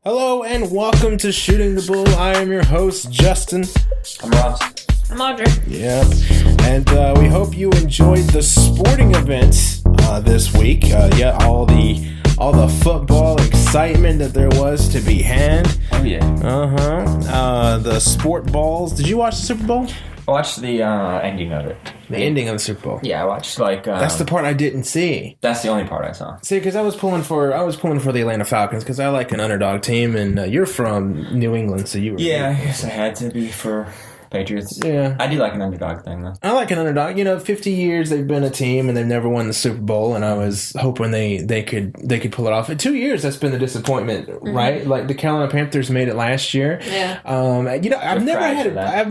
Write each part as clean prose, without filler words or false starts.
Hello and welcome to Shooting the Bull. I am your host, Justin. I'm Ross. I'm Audrey. Yep. And we hope you enjoyed the sporting events this week. All the football excitement that there was to be had. Oh yeah. The sport balls. Did you watch the Super Bowl? I watched the ending of it. The ending of the Super Bowl. Yeah, I watched That's the part I didn't see. That's the only part I saw. See, because I was pulling for the Atlanta Falcons because I like an underdog team, and you're from New England, so you were. Yeah, I guess I had to be for Patriots. Yeah. I do like an underdog thing though. I like an underdog. 50 years they've been a team and they've never won the Super Bowl, and I was hoping they could pull it off. In 2 years, that's been the disappointment, right? Like the Carolina Panthers made it last year. Yeah. I've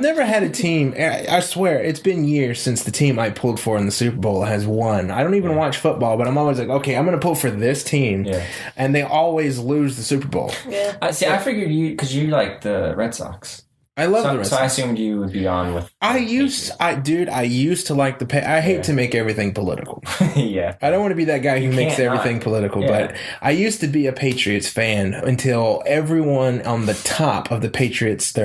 never had a team. I swear, it's been years since the team I pulled for in the Super Bowl has won. I don't even watch football, but I'm always like, okay, I'm going to pull for this team, and they always lose the Super Bowl. Yeah. I figured because you like the Red Sox. I love the Red Sox. So I assumed you would be on with. I used to like the. I hate to make everything political. Yeah. I don't want to be that guy who makes everything political, but I used to be a Patriots fan until everyone on the top of the Patriots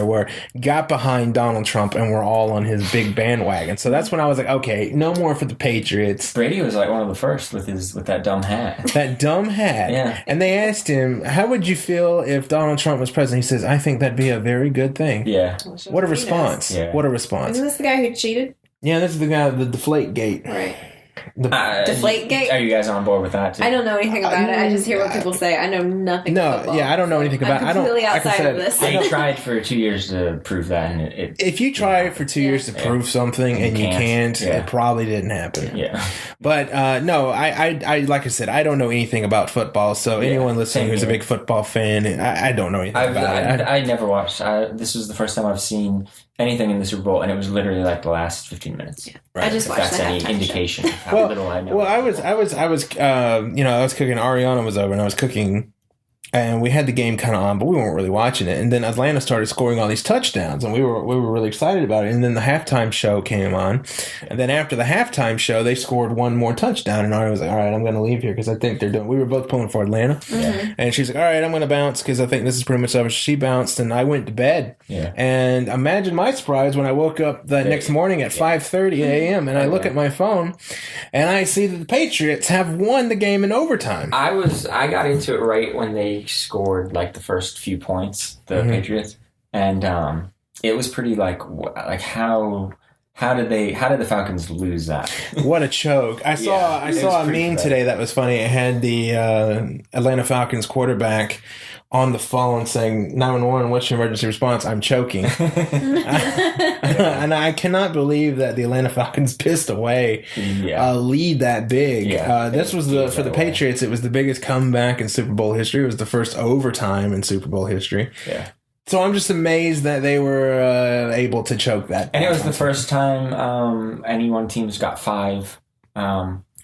got behind Donald Trump and were all on his big bandwagon. So that's when I was like, okay, no more for the Patriots. Brady was like one of the first with that dumb hat. That dumb hat. Yeah. And they asked him, how would you feel if Donald Trump was president? He says, I think that'd be a very good thing. Yeah. What a response. Yeah. What a response. Isn't this the guy who cheated? Yeah, this is the guy with the deflate gate. Right. Deflategate? Are you guys on board with that too? I don't know anything about it. I just hear what people say. I know nothing about football. Yeah, I don't know anything about it. I'm completely outside of this. I tried for 2 years to prove that, and if you try for 2 years to prove something and you can't, it probably didn't happen. Yeah. But no, I like I said, I don't know anything about football. So anyone listening who's a big football fan, I don't know anything about it. I never watched. This was the first time I've seen anything in the Super Bowl, and it was literally like the last 15 minutes. Yeah. Right. I just watched that's the any indication of how little I know. Well, I was cooking. Ariana was over, and I was cooking, and we had the game kind of on, but we weren't really watching it. And then Atlanta started scoring all these touchdowns, and we were really excited about it. And then the halftime show came on, and then after the halftime show, they scored one more touchdown, and Ariana was like, "All right, I'm going to leave here because I think they're doing." We were both pulling for Atlanta, and she's like, "All right, I'm going to bounce because I think this is pretty much over." She bounced, and I went to bed. Yeah. And imagine my surprise when I woke up the next morning at 5:30 a.m. and I look at my phone, and I see that the Patriots have won the game in overtime. I got into it right when they scored like the first few points, the Patriots, and it was pretty like how did the Falcons lose that? What a choke! I saw a meme today that was funny. It had the Atlanta Falcons quarterback on the phone saying 911, what's your emergency response? I'm choking. And I cannot believe that the Atlanta Falcons pissed away a lead that big. This was for the Patriots, it was the biggest comeback in Super Bowl history. It was the first overtime in Super Bowl history. Yeah. So I'm just amazed that they were able to choke that. And it was the first time any one team's got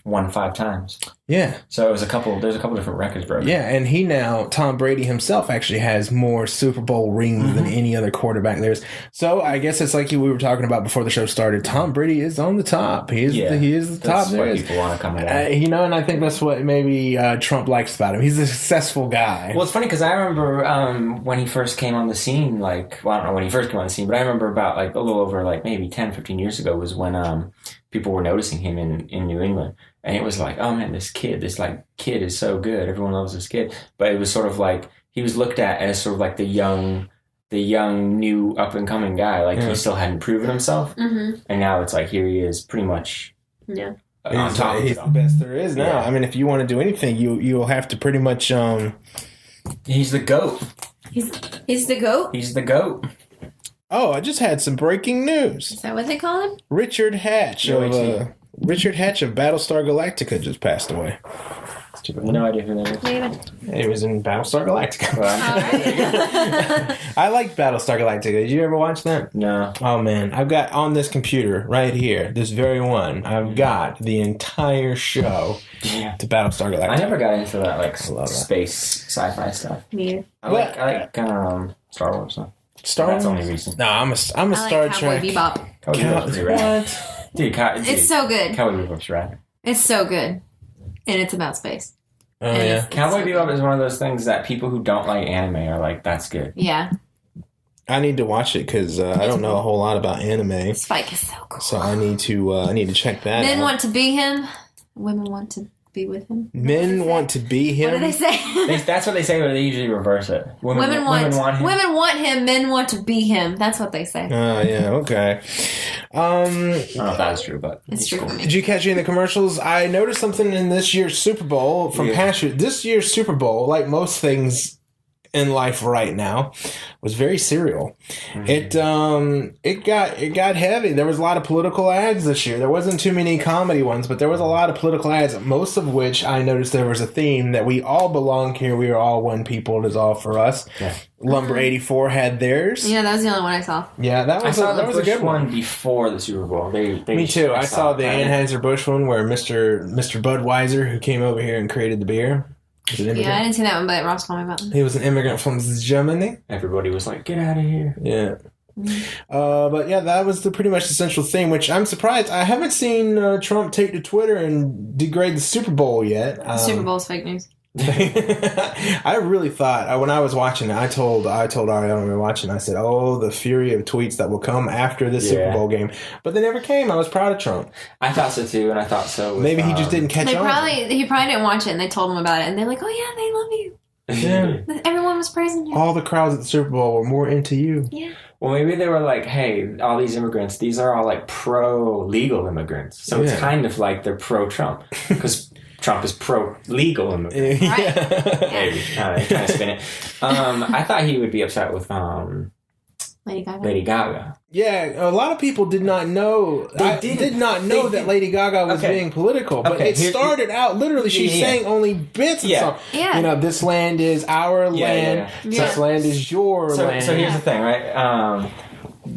won 5 times. Yeah. So there's a couple different records broken. Yeah, and Tom Brady himself actually has more Super Bowl rings than any other quarterback there's. So I guess it's like we were talking about before the show started. Tom Brady is on the top. He is the top. That's what people want to come at. And I think that's what maybe Trump likes about him. He's a successful guy. Well, it's funny because I remember when he first came on the scene, I don't know when he first came on the scene, but I remember about a little over maybe 10, 15 years ago was when people were noticing him in New England. And it was like, oh man, this kid is so good. Everyone loves this kid. But it was sort of like he was looked at as sort of like the young new up and coming guy. He still hadn't proven himself. Mm-hmm. And now it's like here he is, pretty much. Yeah. On top. He's the best there is now. Yeah. I mean, if you want to do anything, you'll have to pretty much. He's the GOAT. He's the GOAT. He's the GOAT. Oh, I just had some breaking news. Is that what they call him? Richard Hatch of Battlestar Galactica just passed away. No idea who that is. He was in Battlestar Galactica. I liked Battlestar Galactica. Did you ever watch that? No. Oh man, I've got on this computer right here, this very one. I've got the entire show to Battlestar Galactica. I never got into that space sci-fi stuff. Me either. I like Star Wars stuff. Star Wars? That's the only reason. No, I'm a Star Trek. Bebop. Cowboy Bebop's rad. Dude, it's so good. Cowboy Bebop's rad. It's so good. And it's about space. Oh, And yeah. Cowboy so Bebop good. is one of those things that people who don't like anime are like, that's good. Yeah. I need to watch it because I don't know a whole lot about anime. Spike is so cool. So I need to check that Men out. want to be him. Women want to be with him. Men want to be him. What do they say? That's what they say, but they usually reverse it. Women want him. Women want him. Men want to be him. That's what they say. Oh, yeah, okay. I don't know if that's true, but It's true for me. Did you catch any of the commercials? I noticed something in this year's Super Bowl from past year. This year's Super Bowl, like most things in life right now, was very serial. It got heavy. There was a lot of political ads this year. There wasn't too many comedy ones, but there was a lot of political ads, most of which I noticed there was a theme that we all belong here. We are all one people. It is all for us. Yeah. Lumber 84 had theirs. Yeah, that was the only one I saw. Yeah, that I was saw the that was a Bush good one. before the Super Bowl. They Me too. I saw the it. Anheuser-Busch one where Mr. Budweiser, who came over here and created the beer, was an Yeah, I immigrant. didn't see that one, but Ross told me about them. He was an immigrant from Germany. Everybody was like, "Get out of here!" Yeah. But yeah, that was pretty much the central theme, which I'm surprised. I haven't seen Trump take to Twitter and degrade the Super Bowl yet. Super Bowl's fake news. I really thought when I was watching it, I told Ariana when we were watching, I said, "Oh, the fury of tweets that will come after this Super Bowl game," but they never came. I was proud of Trump. I thought so too, and I thought so. With, Maybe he just didn't catch He on. probably didn't watch it, and they told him about it, and they're like, "Oh yeah, they love you." Yeah. Everyone was praising you. All the crowds at the Super Bowl were more into you. Yeah. Well, maybe they were like, "Hey, all these immigrants, these are all like pro-legal immigrants, so it's Yeah. kind of like they're pro-Trump because Trump is pro-legal immigrant." Yeah. Maybe kind of spin it. I thought he would be upset with Lady Gaga. Lady Gaga. Yeah, a lot of people did not know. I did not know that Lady Gaga was being political, but it started out literally. She sang only bits of the song. Yeah. You know, this land is our land. Yeah. This land is your land. So here's the thing, right?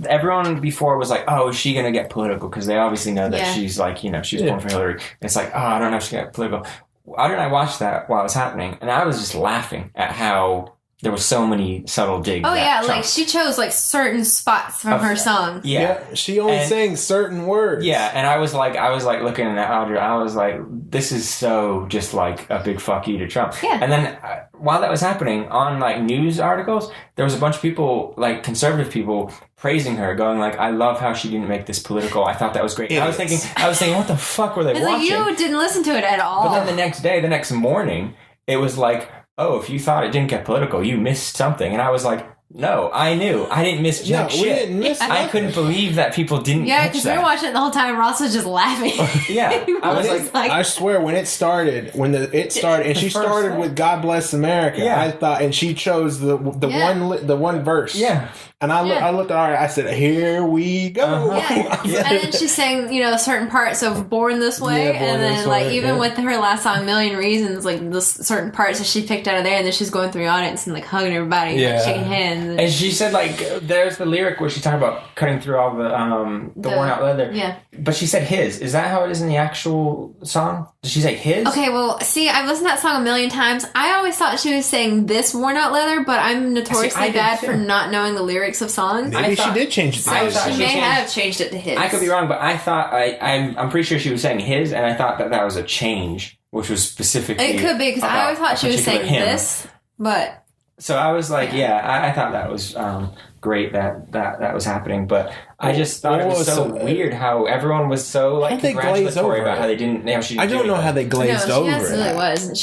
Everyone before was like, "Oh, is she gonna get political?" Because they obviously know that she's like, you know, she was born for Hillary. And it's like, "Oh, I don't know if she got political." Why didn't I watch that while it was happening? And I was just laughing at how there were so many subtle digs. Oh at yeah, Trump. like she chose like certain spots from her songs. Yeah. She only sang certain words. Yeah, and I was like looking at Audrey. I was like, this is so just like a big fuck you to Trump. Yeah. And then while that was happening, on like news articles, there was a bunch of people, like conservative people, praising her, going like, "I love how she didn't make this political. I thought that was great." And I was thinking, what the fuck were they It's watching? like you didn't listen to it at all. But then the next morning, it was like, "Oh, if you thought it didn't get political, you missed something." And I was like, "No, I knew. I didn't miss jack shit. We didn't miss I nothing. couldn't believe that people didn't yeah, catch because that." we were watching it the whole time. Ross was just laughing. Yeah, I was It's like, I swear, when it started, and she started with "God Bless America," Yeah. I thought, and she chose the one verse. yeah. And I looked at her. I said, "Here we go." Yeah. And then she sang, certain parts of "Born This Way," Yeah, Born and then This like Way, even yeah. with her last song, "Million Reasons," like the certain parts that she picked out of there, and then she's going through the audience and like hugging everybody, Yeah. like, shaking hands. And she said, like, there's the lyric where she talked about cutting through all the worn out leather. Yeah. But she said his. Is that how it is in the actual song? Did she say his? Okay, well, see, I've listened to that song a million times. I always thought she was saying "this worn out leather," but I'm notoriously I did bad too. for not knowing the lyrics of songs. Maybe she did change it. I to thought She she may changed- have changed it to his. I could be wrong, but I thought I'm pretty sure she was saying his, and I thought that was a change, which was specifically. It could be because I about always thought a she was particular saying hymn. this, but So I was like, I thought that was great that was happening, but I just thought it was so weird how everyone was so like they glazed congratulatory over about it. how they didn't. She didn't I don't do know how anything. they glazed no, over she it. absolutely was.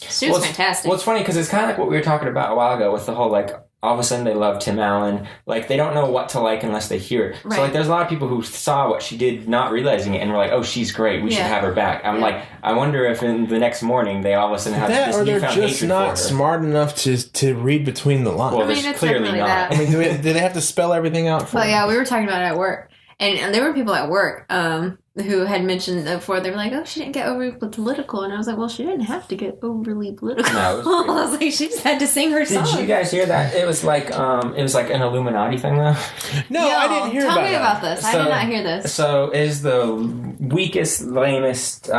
She was fantastic. Well, it's funny because it's kind of like what we were talking about a while ago with the whole like all of a sudden they love Tim Allen. Like they don't know what to like unless they hear it. Right. So like there's a lot of people who saw what she did, not realizing it, and were like, "Oh, she's great. We should Yeah. have her back." I'm like, I wonder if in the next morning they all of a sudden have That, this or they're newfound just hatred not for her. smart enough to read between the lines. Well, I mean, there's it's clearly definitely not. that. I mean, do they have to spell everything out for But them? yeah, we were talking about it at work, and there were people at work who had mentioned before. They were like, "Oh, she didn't get overly political," and I was like, "Well, she didn't have to get overly political." No, it was I was like, "She just had to sing her song." Did you guys hear that? It was like an Illuminati thing though. No, I didn't hear Tell about me that. about this. I So- did not hear this. So is the weakest, lamest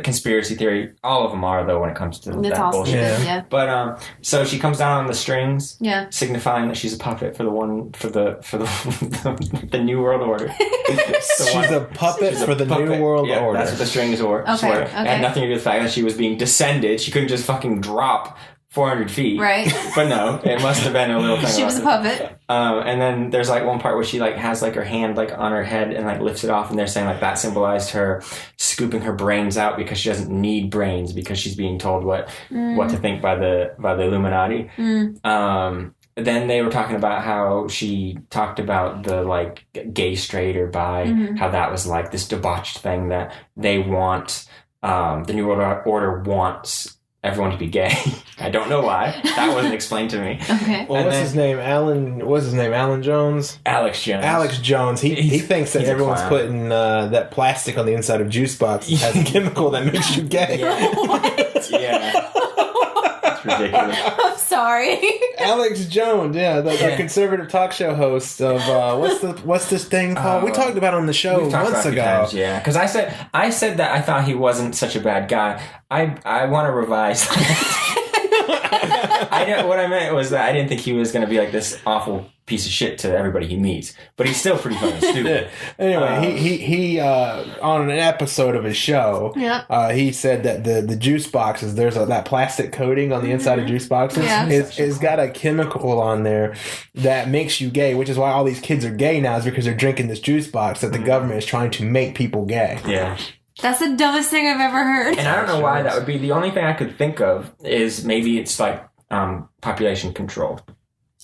conspiracy theory. All of them are, though, when it comes to That's that all bullshit. stupid. Yeah. Yeah. But so she comes down on the strings, Yeah. signifying that she's a puppet for the New World Order. She's a puppet for the New World Order. That's what the strings were. Okay, It okay. had nothing to do with the fact that she was being descended. She couldn't just fucking drop 400 feet. Right. But no, it must have been a little thing. She was a puppet. And then there's like one part where she like has like her hand like on her head and like lifts it off, and they're saying like that symbolized her scooping her brains out because she doesn't need brains because she's being told what to think by the Illuminati. Then they were talking about how she talked about the like gay, straight, or bi, how that was like this debauched thing that they want. The New World Order wants everyone to be gay. I don't know why. That wasn't explained to me. Okay. Well, what's his name? Alan Jones? Alex Jones. Alex Jones. He thinks that he's a everyone's clown. putting that plastic on the inside of juice boxes has a chemical that makes you gay. Yeah. It's ridiculous. I'm sorry. Alex Jones, the conservative talk show host of what's this thing called? We talked about it on the show We've talked months about it a few ago. times, yeah, because I said that I thought he wasn't such a bad guy. I want to revise that. What I meant was that I didn't think he was going to be like this awful piece of shit to everybody he meets, but he's still pretty fucking stupid. Anyway, he on an episode of his show, he said that the juice boxes, there's that plastic coating on the inside of juice boxes, it's got a chemical on there that makes you gay, which is why all these kids are gay now, is because they're drinking this juice box that the government is trying to make people gay. Yeah. That's the dumbest thing I've ever heard. And I don't know why that would be. The only thing I could think of is maybe it's like population control.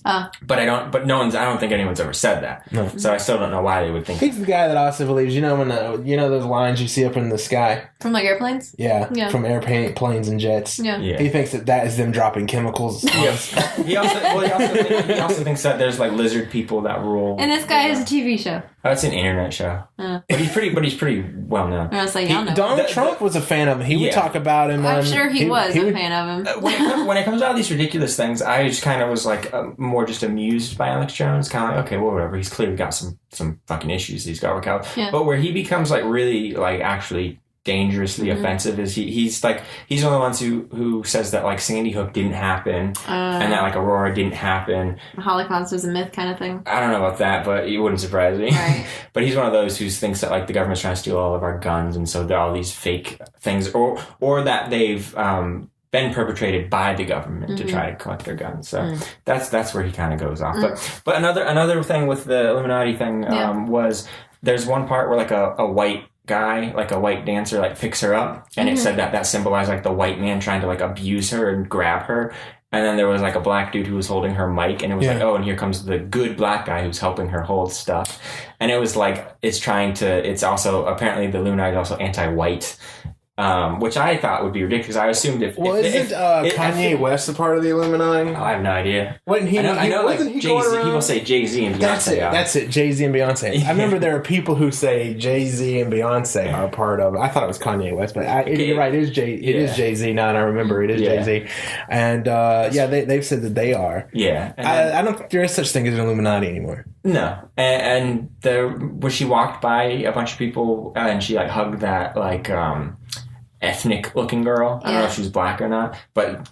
But I don't think anyone's ever said that. No. So I still don't know why they would think. He's the guy that also believes, when those lines you see up in the sky? From like airplanes? Yeah. From airplanes and jets. Yeah. Yeah. He thinks that is them dropping chemicals. He also thinks that there's like lizard people that rule. And this guy has a TV show. Oh, it's an internet show. But he's pretty well known. I was like, y'all know. Donald Trump was a fan of him. He would talk about him. I'm sure he was a fan of him. When it comes out of these ridiculous things, I just kind of was like more just amused by Alex Jones. Kind of like, okay, well, whatever. He's clearly got some fucking issues he's got to work out. Yeah. But where he becomes like really like actually dangerously offensive is he's one of the ones who says that like Sandy Hook didn't happen and that like Aurora didn't happen. Holocaust was a myth kind of thing. I don't know about that, but it wouldn't surprise me. Right. But he's one of those who thinks that like the government's trying to steal all of our guns, and so there are all these fake things, or that they've been perpetrated by the government to try to collect their guns. So that's where he kind of goes off. But another thing with the Illuminati thing was there's one part where like a white guy, like a white dancer, like picks her up, and it said that symbolized like the white man trying to like abuse her and grab her. And then there was like a black dude who was holding her mic, and it was like, oh, and here comes the good black guy who's helping her hold stuff. And it was like, it's also, apparently the Illuminati is also anti-white, which I thought would be ridiculous. I assumed if Kanye West a part of the Illuminati? I have no idea. Wasn't he? I know like wasn't he Jay-Z, going around? people say Jay-Z and Beyonce. That's it. Jay-Z and Beyonce. I remember there are people who say Jay-Z and Beyonce are a part of it. I thought it was Kanye West, but you're right. It is Jay-Z now, and I remember it is Jay-Z. And they've said that they are. Yeah. I don't think there is such thing as an Illuminati anymore. No. And where she walked by a bunch of people and she like hugged that like ethnic looking girl. I don't know if she was black or not, but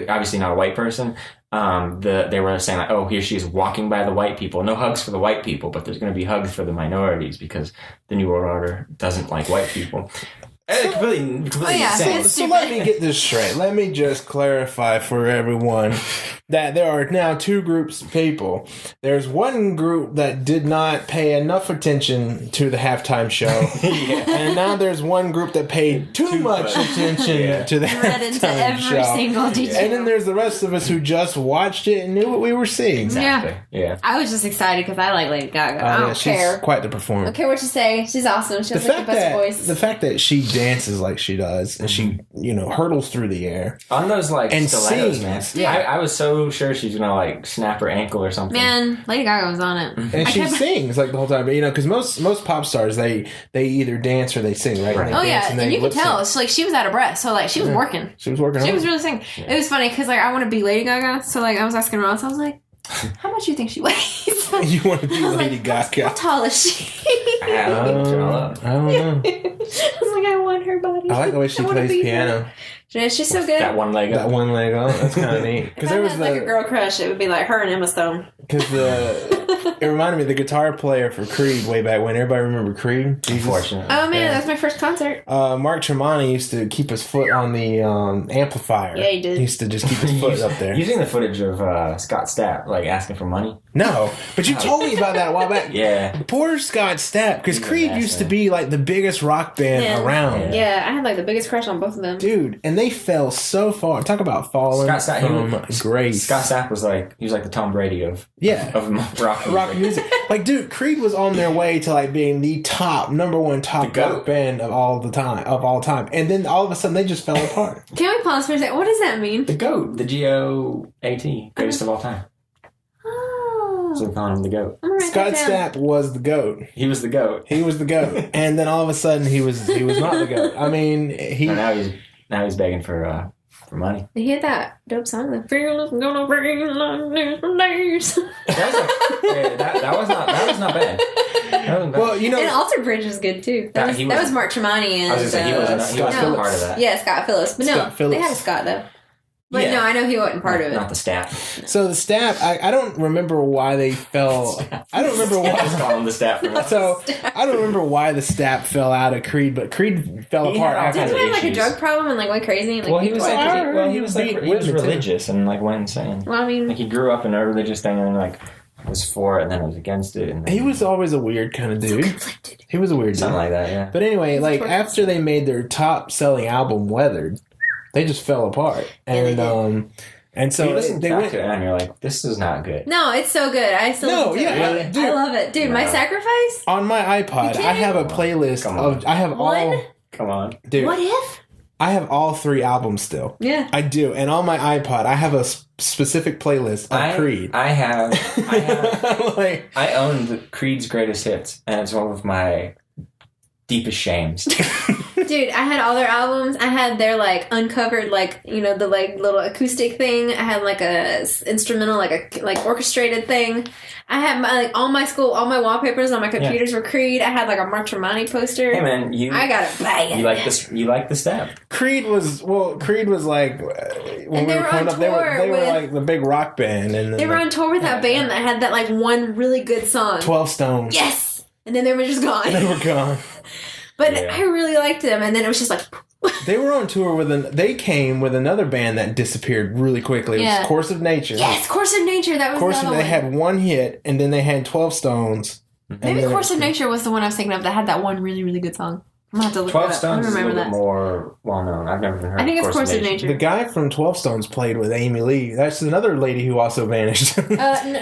obviously not a white person. They were saying like, oh, here she is walking by the white people. No hugs for the white people, but there's going to be hugs for the minorities because the New World Order doesn't like white people. Completely insane. So let me get this straight. Let me just clarify for everyone that there are now two groups of people. There's one group that did not pay enough attention to the halftime show. And now there's one group that paid too much attention to the Read into halftime every show. single detail. And then there's the rest of us who just watched it and knew what we were seeing. Exactly. Yeah. I was just excited because I like Lady Gaga. I don't she's care. quite the performer. I don't care what you say. She's awesome. She has like the best voice. The fact that she dances like she does and she, hurdles through the air. On those like and stilettos, sings. man. Yeah. I was so sure she's gonna like snap her ankle or something. Man, Lady Gaga was on it. And she sings like the whole time. But, because most pop stars, they either dance or they sing, right? Right. And they dance And you could tell. It's like she was out of breath. So like she was working. She was working She hard. was really singing. It was funny because like I want to be Lady Gaga. So like I was asking Ross, I was like, How much do you think she weighs? You want to be I was Lady like, Gaga? How tall is she? I don't know. I don't know. I was like, I want her body. I like the way she I wanna plays be piano. her. Yeah, she's so good. That one leg That up. one leg on. That's kind of neat. If Because I there was had like a the girl crush, it would be like her and Emma Stone. it reminded me of the guitar player for Creed way back when. Everybody remember Creed? Jesus. Unfortunately. Oh man, Yeah. that was my first concert. Mark Tremonti used to keep his foot on the amplifier. Yeah, he did. He used to just keep his foot up there. Using the footage of Scott Stapp, like asking for money. No, but you told me about that a while back. Yeah. Poor Scott Stapp, because He's a Creed mess, used to man. be like the biggest rock band Yeah. around. Yeah, I had like the biggest crush on both of them. Dude, and they fell so far. Talk about falling Scott Stapp, from grace. Scott Stapp was like the Tom Brady of Yeah. rock Rock music. Like, dude, Creed was on their way to like being the number one The top GOAT. rock band of all time. And then all of a sudden they just fell apart. Can we pause for a second? What does that mean? The GOAT, the GOAT, greatest of all time. Oh, So we call him the GOAT. I'm gonna write Scott that down. Stapp was the GOAT. He was the GOAT. He was the GOAT. And then all of a sudden he was not the GOAT. I mean, he And now he's begging for money. He had that dope song, the Fearless Gonna Bring Long Days. That was not bad. That wasn't bad. well, you know, And Alter Bridge was good too. That was Mark Tremonti and I was gonna say he wasn't Scott a part of that. Yeah, Scott Phillips. But no, Scott Phillips. they had a Scott though. But Yeah. no, I know he wasn't part of it. Not the staff. so the Stapp, I don't remember why they fell. I don't remember Just why. call him the staff. For us. So I don't remember why the Stapp fell out of Creed, but Creed fell He apart had all after Didn't he have like a issues. drug problem and like went crazy? And, like, He was Beat women, too. religious and like went insane. Well, I mean, Like he grew up in a religious thing and like was for it and then was against it and then He was always a weird kind of dude. conflicted. He was a weird dude. something like that. Yeah. But anyway, like Torture. after they made their top selling album Weathered, they just fell apart. Yeah, they And and So you so listen they back went to it and you're like, this is not good. No, it's so good. I still No, listen to yeah, it. dude. I love it, dude. My No. sacrifice. on my iPod. You I have a can't. playlist Come on. of I have One? all Come on. dude. What if? I have all 3 albums still. Yeah. I do, and on my iPod, I have a specific playlist of Creed. I have like, I own the Creed's greatest hits and it's one of my deepest shames. Dude, I had all their albums. I had their like uncovered, like, you know, the like little acoustic thing. I had like a instrumental, like a like orchestrated thing. I had my like all my wallpapers on my computers were Creed. I had like a Mark Tremonti poster. Hey man, I got it banging. you like this? You like the staff? Creed was like when And they were on growing up, they tour were with- like the big rock band, and then They were on tour with that band that had that like one really good song. 12 Stones. Yes, and then they were just gone. They were gone. But Yeah. I really liked them, and then it was just like, They were on tour they came with another band that disappeared really quickly. It Yeah. was Course of Nature. yes, Course of Nature. That was Course the of other they one. had one hit, and then they had 12 Stones. and Maybe then it Course was- of Nature was the one I was thinking of that had that one really, really good song. I'm gonna have to look 12 it up. I Stones is a remember little bit that. more well known. I've never even heard I think of it's Course of Nature. The guy from 12 Stones played with Amy Lee. That's another lady who also vanished. No,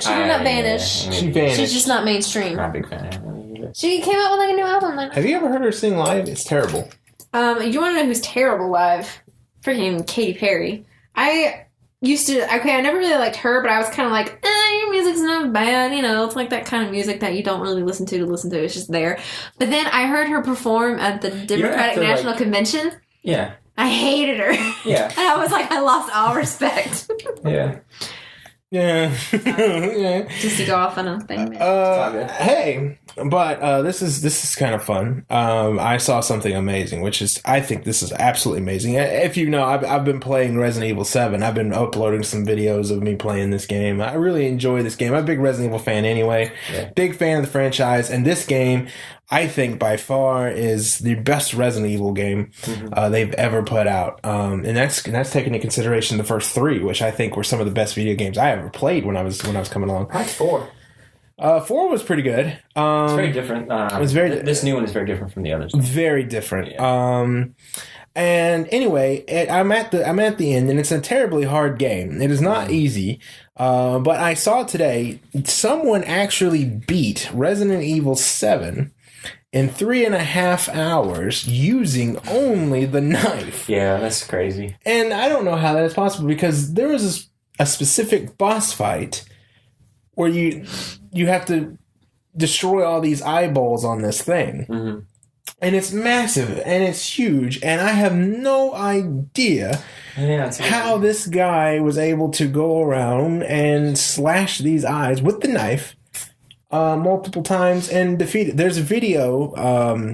she did not vanish. She vanished. She's just not mainstream. Not a big fan. She came out with like a new album. Like, Have you ever heard her sing live? It's terrible. you want to know who's terrible live? Freaking Katy Perry. I never really liked her, but I was kind of like, your music's not bad. You know, it's like that kind of music that you don't really listen to listen to. It's just there. But then I heard her perform at the Democratic to, like- National Convention. Yeah. I hated her. Yeah. And I was like, I lost all respect. Yeah. Yeah. Yeah. Just to go off on a thing. man. good. Hey, but this is kind of fun. I saw something amazing, which is I think this is absolutely amazing. If you know, I've been playing Resident Evil 7. I've been uploading some videos of me playing this game. I really enjoy this game. I'm a big Resident Evil fan anyway. Yeah. Big fan of the franchise, and this game, I think by far is the best Resident Evil game they've ever put out. And that's taking into consideration the first 3, which I think were some of the best video games I ever played when I was coming along. I like 4. 4 was pretty good. It's very different. it's very- This new one is very different from the others. Very different. And anyway, I'm at the end, and it's a terribly hard game. It is not easy. But I saw today someone actually beat Resident Evil 7 in 3.5 hours using only the knife. Yeah, that's crazy. And I don't know how that is possible because there was a specific boss fight where you have to destroy all these eyeballs on this thing. Mm-hmm. and it's massive and it's huge, and I have no idea Yeah, it's how this guy was able to go around and slash these eyes with the knife multiple times and defeat it. There's a video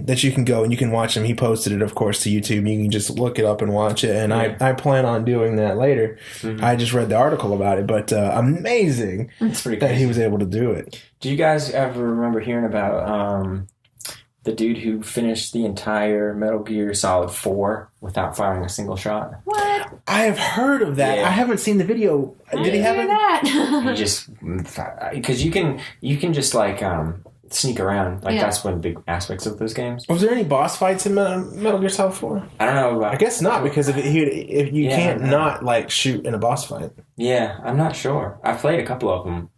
that you can go and you can watch him. He posted it, of course, to YouTube. You can just look it up and watch it, and I plan on doing that later. Mhm. I just read the article about it, but amazing It's pretty that crazy. he was able to do it. Do you guys ever remember hearing about the dude who finished the entire Metal Gear Solid 4 without firing a single shot? What? I have heard of that. Yeah. I haven't seen the video. Did he have hear it? that? He just, because you can just like sneak around. Like Yeah. that's one of the big aspects of those games. Was there any boss fights in Metal Gear Solid 4? I don't know about. I guess not, because if you Yeah, can't no. not like shoot in a boss fight. Yeah, I'm not sure. I've played a couple of them,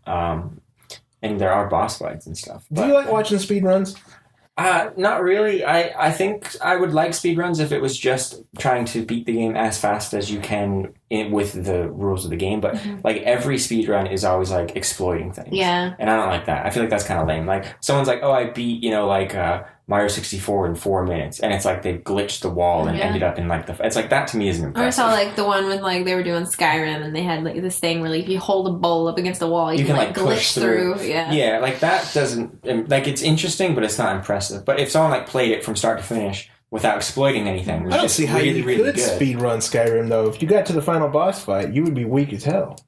and there are boss fights and stuff. Do you like watching speed runs? Not really. I think I would like speedruns if it was just trying to beat the game as fast as you can with the rules of the game. But like every speedrun is always like exploiting things. Yeah. And I don't like that. I feel like that's kind of lame. Like someone's like, oh, I beat, Mario 64 in 4 minutes. And it's like they glitched the wall and Yeah. ended up in like it's like that to me isn't Or I impressive. saw like the one with like they were doing Skyrim and they had like this thing where like if you hold a bowl up against the wall, you can like push glitch through. Yeah. Yeah, like that doesn't, like it's interesting, but it's not impressive. But if someone like played it from start to finish without exploiting anything, it was I don't just see how really, you really could good. speed run Skyrim though. If you got to the final boss fight, you would be weak as hell.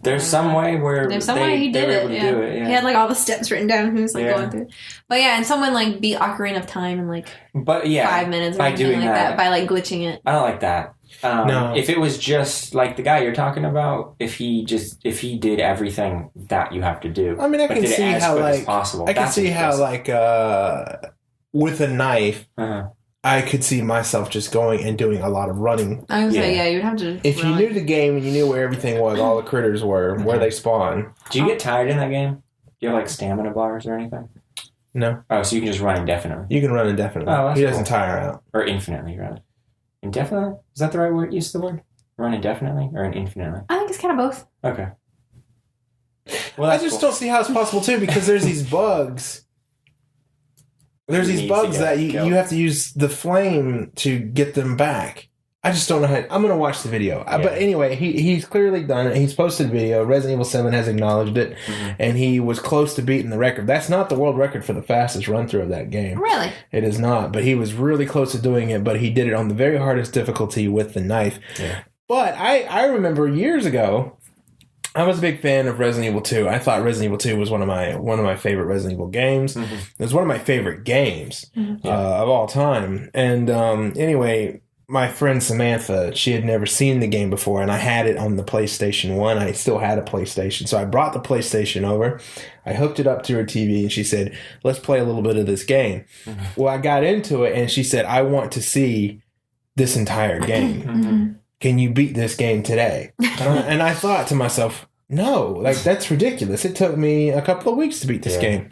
There's some way where There's some way he they did were it. able to Yeah. do it. Yeah. He had like all the steps written down. He was like Yeah. going through it. But yeah, and someone like beat Ocarina of Time in like But yeah, 5 minutes or by something doing like that. that by like glitching it. I don't like that. No. If it was just like the guy you're talking about, if he did everything that you have to do, I mean, I but can did it see as how quick as like possible, I can that's see how impressive. like with a knife, Uh-huh. I could see myself just going and doing a lot of running. I was say Yeah. yeah, you'd have to. If you run. knew the game and you knew where everything was, all the critters were, where they spawn. Do you get tired in that game? Do you have like stamina bars or anything? No, Oh, so you can just run indefinitely you can run indefinitely. Oh, that's He doesn't cool. tire out. or infinitely, rather. Indefinitely? Is that the right word? Use of the word? Run indefinitely or infinitely? I think it's kind of both. Okay. Well, I that's just cool. don't see how it's possible too, because there's these bugs. There's He these needs to bugs get that killed. you have to use the flame to get them back. I just don't know how. I'm gonna watch the video, Yeah. but anyway, he's clearly done it. He's posted a video. Resident Evil 7 has acknowledged it, Mhm. and he was close to beating the record. That's not the world record for the fastest run through of that game. Really? It is not, but he was really close to doing it. But he did it on the very hardest difficulty with the knife. Yeah. But I remember years ago, I was a big fan of Resident Evil 2. I thought Resident Evil 2 was one of my favorite Resident Evil games. Mhm. It was one of my favorite games Mhm. of all time. And anyway, my friend Samantha, she had never seen the game before, and I had it on the PlayStation 1. I still had a PlayStation. So I brought the PlayStation over. I hooked it up to her TV, and she said, let's play a little bit of this game. Mhm. Well, I got into it, and she said, I want to see this entire game. Mm-hmm. Can you beat this game today? And I thought to myself, no, like that's ridiculous. It took me a couple of weeks to beat this Yeah. game.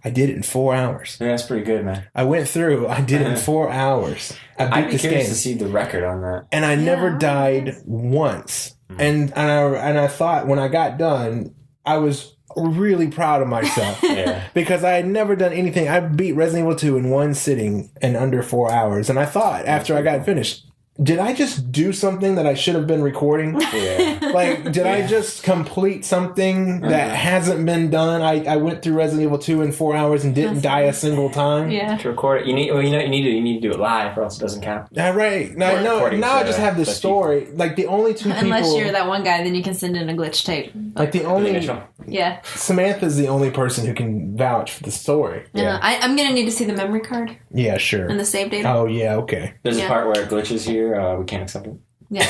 I did it in 4 hours. Yeah, that's pretty good, man. I went through, I did it in 4 hours. I I'd beat be this curious game. to see the record on that. And I never Yeah. died once. Mhm. And I thought when I got done, I was really proud of myself. Yeah. Because I had never done anything. I beat Resident Evil 2 in one sitting in under 4 hours. And I thought after I got finished, did I just do something that I should have been recording? Yeah. Like, did I just complete something that hasn't been done? I went through Resident Evil 2 in 4 hours and didn't die a single time. Yeah. To record it, you need to do it live, or else it doesn't count. Yeah, right. Now, Or no, according now I to just have this the story. Like, the only two Unless people... you're that one guy, then you can send in a glitch tape. Like, the Billy only... Mitchell. Yeah. Samantha's the only person who can vouch for the story. Yeah. I'm gonna need to see the memory card Yeah, sure. and the save data. Oh, yeah, okay. There's Yeah. a part where it glitches here. We can't accept it. Yeah.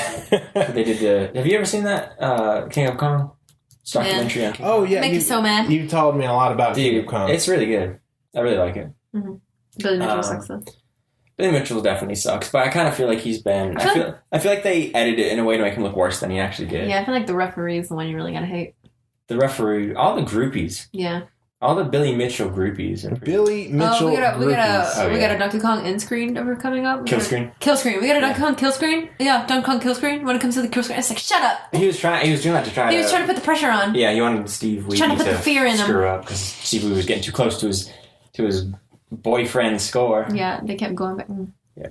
They did the. Have you ever seen that King of Kong documentary on King of Oh, Kong? yeah. Make you so mad. You told me a lot about King Dude, of Kong. it's really good. I really like it. Billy Mitchell Um, sucks though. Billy Mitchell definitely sucks, but I kind of feel like he's been. I feel like they edited it in a way to make him look worse than he actually did. Yeah, I feel like the referee is the one you really gotta hate. The referee, all the groupies, Yeah. all the Billy Mitchell groupies, and Billy Mitchell we got a groupies. Oh, we yeah. got a Donkey Kong end screen over coming up. Kill Screen. Kill screen. We got a Donkey Yeah. Kong kill screen. Yeah, Donkey Kong kill screen. When it comes to the kill screen, it's like shut up. He was doing that to try. He was trying to put the pressure on. Yeah, he wanted Steve Weeby Trying to put the fear in him. screw up because Steve Weeby was getting too close to his boyfriend score. Yeah, they kept going back.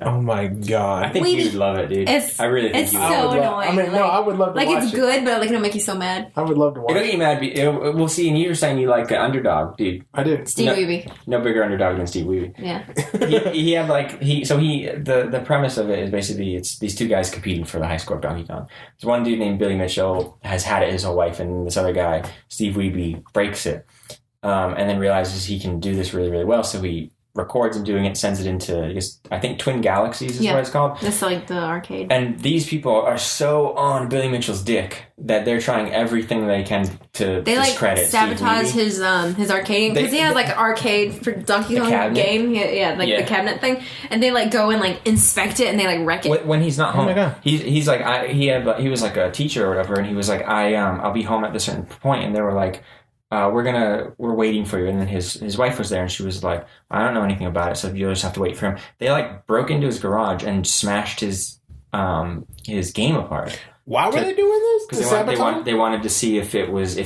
Oh my god! I think We- you'd love it, dude. It's- I really think it's you so would. I would love, I annoying, mean, no, like- I would love to Like watch it's it. good, but like it'll make you so mad. I would love to watch It'll get it. you mad. We'll see. And you were saying you like the underdog, dude. I do. Steve No. Weeby. No bigger underdog than Steve Weeby. Yeah. he had like the premise of it is basically it's these two guys competing for the high score of Donkey Kong. There's one dude named Billy Mitchell has had it his whole life, and this other guy Steve Weeby breaks it, and then realizes he can do this really really well. So he records him doing it, sends it into I think Twin Galaxies is Yeah. what it's called. That's like the arcade. And these people are so on Billy Mitchell's dick that they're trying everything they can to They like discredit Steve sabotage Weeby. his arcade because he has like an arcade for Donkey The Kong cabinet? game. Yeah, like Yeah. the cabinet thing, and they like go and like inspect it and they like wreck it. When he's not Oh home, my God. he's like he was like a teacher or whatever, and he was like I'll be home at this certain point, and they were like we're waiting for you, and then his wife was there, and she was like I don't know anything about it, so you'll just have to wait for him. They like broke into his garage and smashed his game apart Why were they doing this? because they wanted to see if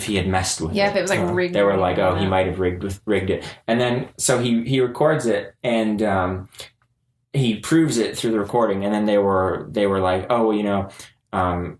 he had messed with it. Yeah, if it was like rigged. They were like, oh, he Yeah. might have rigged it. And then, so he records it and he proves it through the recording. And then they were like, oh, well,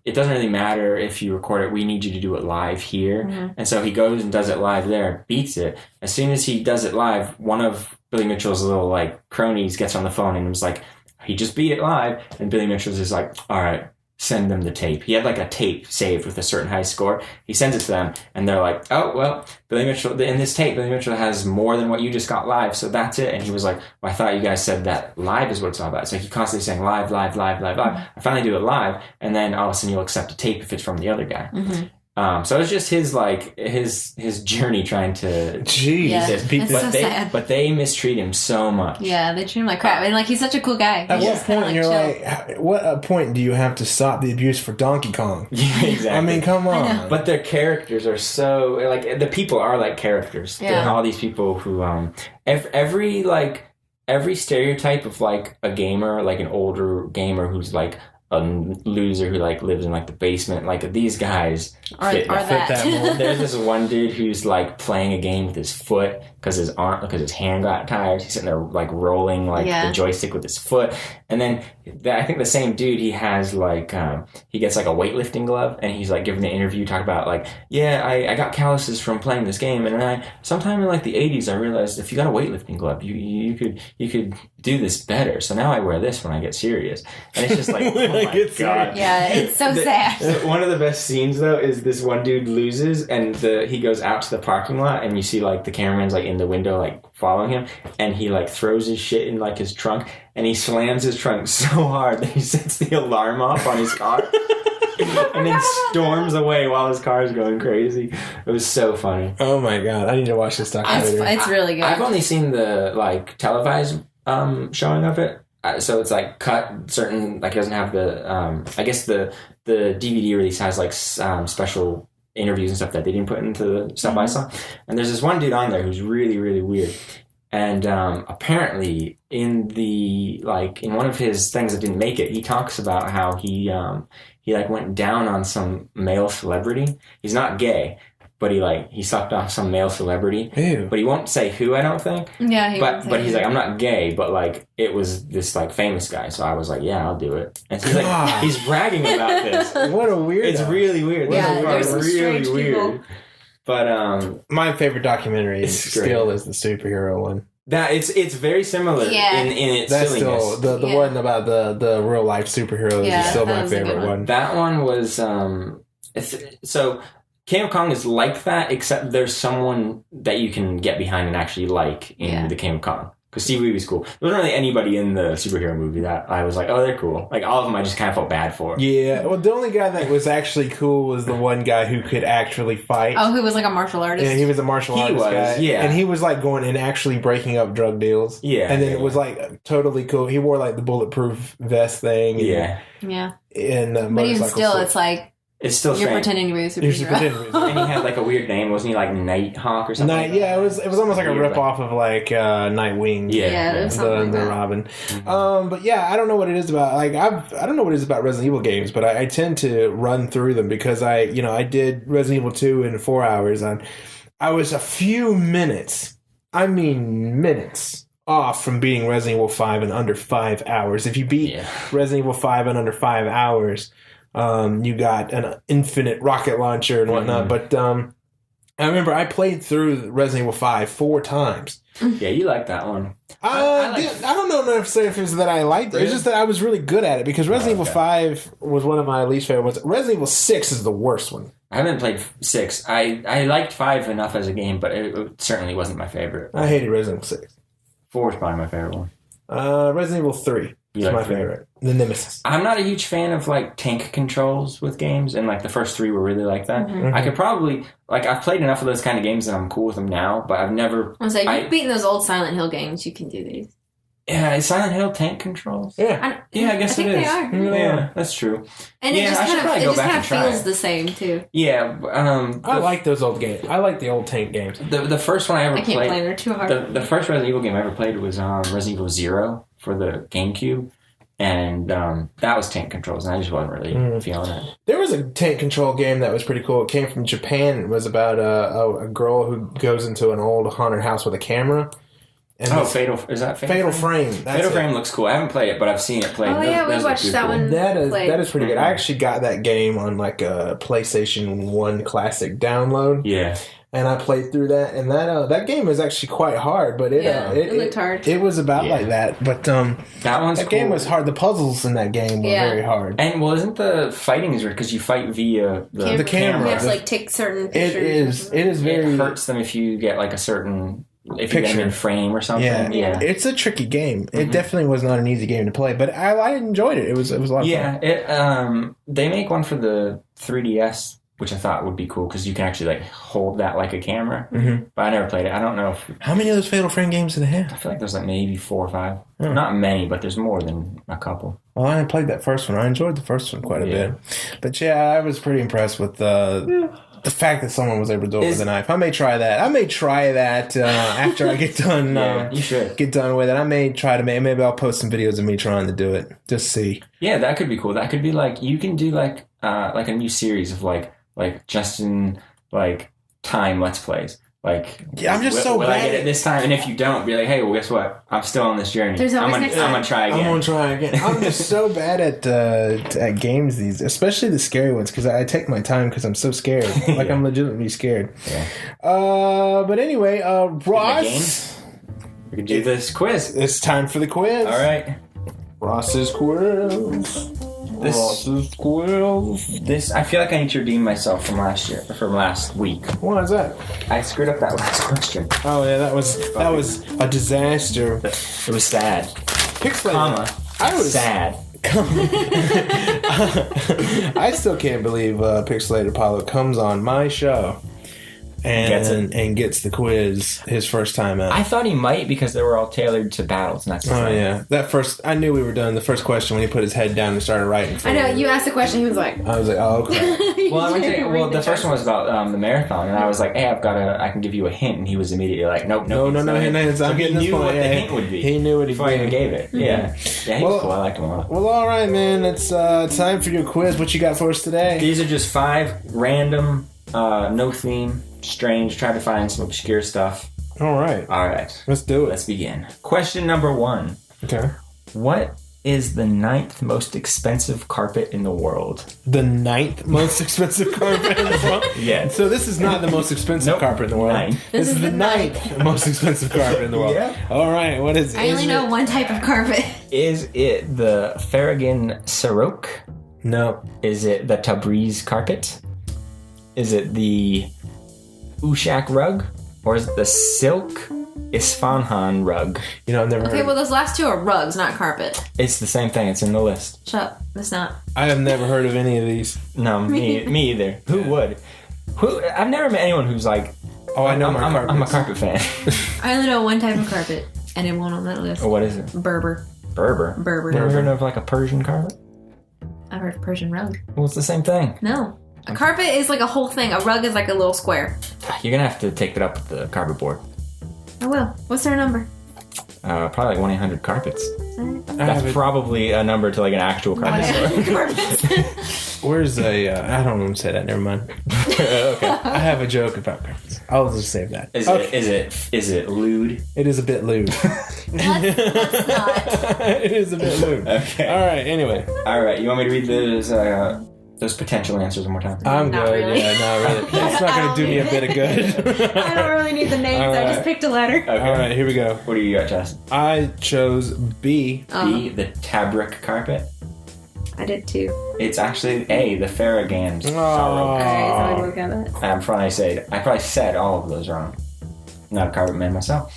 it doesn't really matter if you record it. We need you to do it live here. Mhm. And so he goes and does it live there, beats it. As soon as he does it live, one of Billy Mitchell's little like cronies gets on the phone and was like, he just beat it live. And Billy Mitchell's just like, all right, send them the tape. He had like a tape saved with a certain high score. He sends it to them and they're like, oh, well, Billy Mitchell, in this tape, Billy Mitchell has more than what you just got live. So that's it. And he was like, well, I thought you guys said that live is what it's all about. So he constantly saying live, live, live, live, live. I finally do it live. And then all of a sudden you'll accept a tape if it's from the other guy. Mhm. So it's just his journey trying to Jeez. Yeah. Beat It's this- so sad. but they mistreat him so much. Yeah, they treat him like crap, and like he's such a cool guy. At He's what just kinda, point you're chill. like, what point do you have to stop the abuse for Donkey Kong? Yeah, exactly. I mean, come I know. on. But their characters are so like the people are like characters. Yeah. They're all these people who every stereotype of like a gamer, like an older gamer who's like a loser who like lives in like the basement, like these guys Or fit that. that mold. There's this one dude who's like playing a game with his foot because his hand got tired. He's sitting there like rolling like Yeah. the joystick with his foot. And then I think the same dude, he has like he gets like a weightlifting glove and he's like giving an interview talking about like, yeah, I got calluses from playing this game, and then sometime in like the 80s I realized if you got a weightlifting glove you could do this better. So now I wear this when I get serious. And it's just like When oh I my get God. Yeah, it's so sad. So one of the best scenes though is this one dude loses and he goes out to the parking lot and you see like the cameraman's like in the window like following him, and he like throws his shit in like his trunk and he slams his trunk so hard that he sets the alarm off on his car and then storms away while his car is going crazy. It was so funny. Oh my god, I need to watch this documentary. It's really good. I've only seen the like televised showing of it. So it's like cut certain, like it doesn't have the I guess the DVD release has like special interviews and stuff that they didn't put into the stuff I saw. And there's this one dude on there who's really really weird. And apparently in one of his things that didn't make it, he talks about how he like went down on some male celebrity. He's not gay, but he sucked off some male celebrity. Ew. But he won't say who, I don't think. Yeah, But he's like, I'm not gay, but like it was this like famous guy, so I was like, yeah, I'll do it. And he's like, God. he's bragging about this. What a weirdo. It's really weird. Yeah, This there's is some really strange weird. people. But My favorite documentary It's great. still is the superhero one. that it's very similar Yeah. in its That's silliness. still the Yeah. one about the real life superheroes Yeah, is still that my was a good favorite one. one. That one was so King of Kong is like that, except there's someone that you can get behind and actually like in Yeah. the King of Kong. Because Steve Weeby's cool. There wasn't really anybody in the superhero movie that I was like, oh, they're cool. Like all of them I just kind of felt bad for. Yeah, well, the only guy that was actually cool was the one guy who could actually fight. Oh, who was like a martial artist? Yeah, he was a martial He artist was, guy. yeah. And he was like going and actually breaking up drug deals. Yeah, And then yeah, it was like totally cool. He wore like the bulletproof vest thing. And, Yeah. yeah. And But even still, it's like It's still you're strange. pretending to be a You're just superhero. pretending to be- And he had like a weird name, wasn't he? Like Nighthawk or something? Night, yeah, it was almost like a Weird, rip off of like Nightwing. Yeah. Yeah, it was something like the that. Robin. But yeah, I don't know what it is about. Like I don't know what it is about Resident Evil games, but I tend to run through them because I did Resident Evil 2 in 4 hours. I was a few minutes. I mean minutes off from beating Resident Evil 5 in under 5 hours. If you beat Resident Evil 5 in under 5 hours, you got an infinite rocket launcher and whatnot. But I remember I played through Resident Evil 5 4 times. Yeah, you like that one. I don't know if it's that I liked it. Really? It's just that I was really good at it because Resident Evil 5 was one of my least favorite ones. Resident Evil 6 is the worst one. I haven't played 6. I liked 5 enough as a game, but it certainly wasn't my favorite. I hated Resident Evil 6. 4 is probably my favorite one. Resident Evil 3 is my favorite. The Nemesis. I'm not a huge fan of like tank controls with games, and like the first 3 were really like that. Mm-hmm. I could probably I've played enough of those kind of games that I'm cool with them now, but I've never. I was like, you've beaten those old Silent Hill games. You can do these. Yeah, is Silent Hill tank controls? Yeah, I guess I think it is. they are. Yeah, that's true. And Yeah, it just I should kind probably of go back and try feels it. the same too. Yeah, I like those old games. I like the old tank games. the first one I ever I can't played. play them too hard. The first Resident Evil game I ever played was Resident Evil 0 for the GameCube, and that was tank controls, and I just wasn't really feeling it. There was a tank control game that was pretty cool. It came from Japan. It was about a girl who goes into an old haunted house with a camera. And Fatal Frame. Fatal Frame looks cool. I haven't played it, but I've seen it played. Oh, yeah, we watched that one. That is Played. pretty good. I actually got that game on like a PlayStation 1 Classic download. Yeah. And I played through that, and that game was actually quite hard, but it looked hard. It was about like that, but that game was hard. The puzzles in that game were very hard. And isn't the fighting is weird because you fight via the camera? You have to like take certain pictures. It is very. It hurts them if you get like a certain if you get them in frame or something. Yeah, it's a tricky game. It definitely was not an easy game to play, but I enjoyed it. It was a lot of fun. Yeah, they make one for the 3DS. Which I thought would be cool because you can actually like hold that like a camera. Mm-hmm. But I never played it. I don't know if... How many of those Fatal Frame games do they have? I feel like there's like maybe 4 or 5. Not many, but there's more than a couple. Well, I played that first one. I enjoyed the first one quite a bit. But yeah, I was pretty impressed with the fact that someone was able to do it with a knife. I may try that. After I get done. You should get done with it. I may try to maybe I'll post some videos of me trying to do it. Just see. Yeah, that could be cool. That could be like you can do like a new series of like Justin time Let's Plays. Like, I'm just so will bad. I get it this time? And if you don't, be like, hey, well, guess what? I'm still on this journey. I'm gonna try again. I'm just so bad at games especially the scary ones, because I take my time because I'm so scared. Like I'm legitimately scared. Yeah. But anyway, Ross, we can do this quiz. It's time for the quiz. All right. Ross's quiz. Ross's quiz. This I feel like I need to redeem myself from last week. What is that? I screwed up that last question. Oh yeah, that was a disaster. It was sad. Pixelated. I was sad. I still can't believe Pixelated Apollo comes on my show and gets the quiz his first time out. I thought he might because they were all tailored to battles, and that's the thing. Yeah, I knew we were done. The first question when he put his head down and started writing. I know you asked the question. He was like, I was like, oh okay. The first one was about the marathon, and I was like, hey, I can give you a hint, and he was immediately like, nope, no. I'm getting this he knew point. what the hint would be. He knew what he before I even gave it. Yeah, he was cool. I liked him a lot. Well, all right, man. It's time for your quiz. What you got for us today? These are just 5 random, no theme. Strange, try to find some obscure stuff. All right. Let's do it. Let's begin. Question number 1. Okay. What is the 9th most expensive carpet in the world? The 9th most expensive carpet in the world? Yeah. So this is not the most expensive carpet in the world. 9. This is the 9th most expensive carpet in the world. Yeah. All right. What is it? I only know one type of carpet. Is it the Farragon Sarouk? No. Is it the Tabriz carpet? Is it the Ushak rug? Or is it the silk Isfahan rug? You know, I've never heard Okay, well, those last 2 are rugs, not carpet. It's the same thing. It's in the list. Shut up. It's not. I have never heard of any of these. No, me either. Who would? I've never met anyone who's like, oh, I know I'm a carpet fan. I only know one type of carpet, and it won't on that list. Oh, what is it? Berber. Berber. Never heard of like a Persian carpet? I've heard of Persian rug. Well, it's the same thing. No. A carpet is like a whole thing. A rug is like a little square. You're gonna have to take that up with the carpet board. I will. What's their number? Probably like 1-800-CARPETS. That's probably a number to like an actual carpet store. Carpets. Where's I don't want to say that. Never mind. Okay. I have a joke about carpets. I'll just save that. Is it lewd? It is a bit lewd. Let's not. It is a bit lewd. Okay. All right. Anyway, All right. You want me to read those potential answers one more time? I'm Not good. really. Yeah, not really. It's not I going don't to do me a need bit of good. I don't really need the names. All I right. just picked a letter. Okay. All right. Here we go. What do you got, Jess? I chose B. B, the Tabric carpet. I did too. It's actually A, the Farragams. Oh. Alright, so I look at it. I probably said all of those wrong. Not a carpet man myself.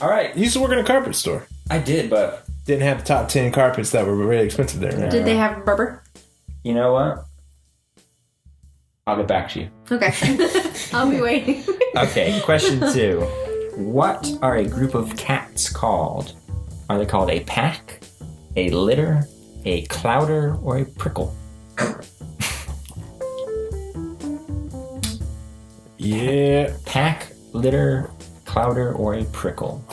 All right. You used to work in a carpet store. I did, but Didn't have the top 10 carpets that were really expensive there. Right? Did they have rubber? you know what? I'll get back to you. Okay. I'll be waiting. Okay, question 2. What are a group of cats called? Are they called a pack, a litter, a clouder, or a prickle? Yeah. Pack, litter, clouder, or a prickle?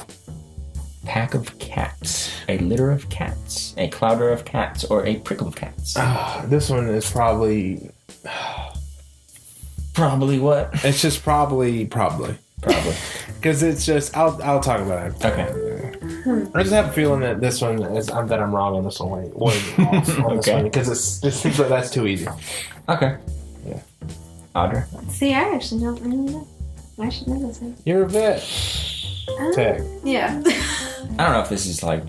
Pack of cats, a litter of cats, a clouder of cats, or a prickle of cats? This one is probably. Probably what? It's just probably. Probably. Because it's just. I'll talk about it. Okay. I just have a feeling that this one is that I'm wrong on this one. Okay. Because it seems like that's too easy. Okay. Yeah. Audra? See, I actually don't really know. I should know this one. You're a vet tech. Yeah. I don't know if this is like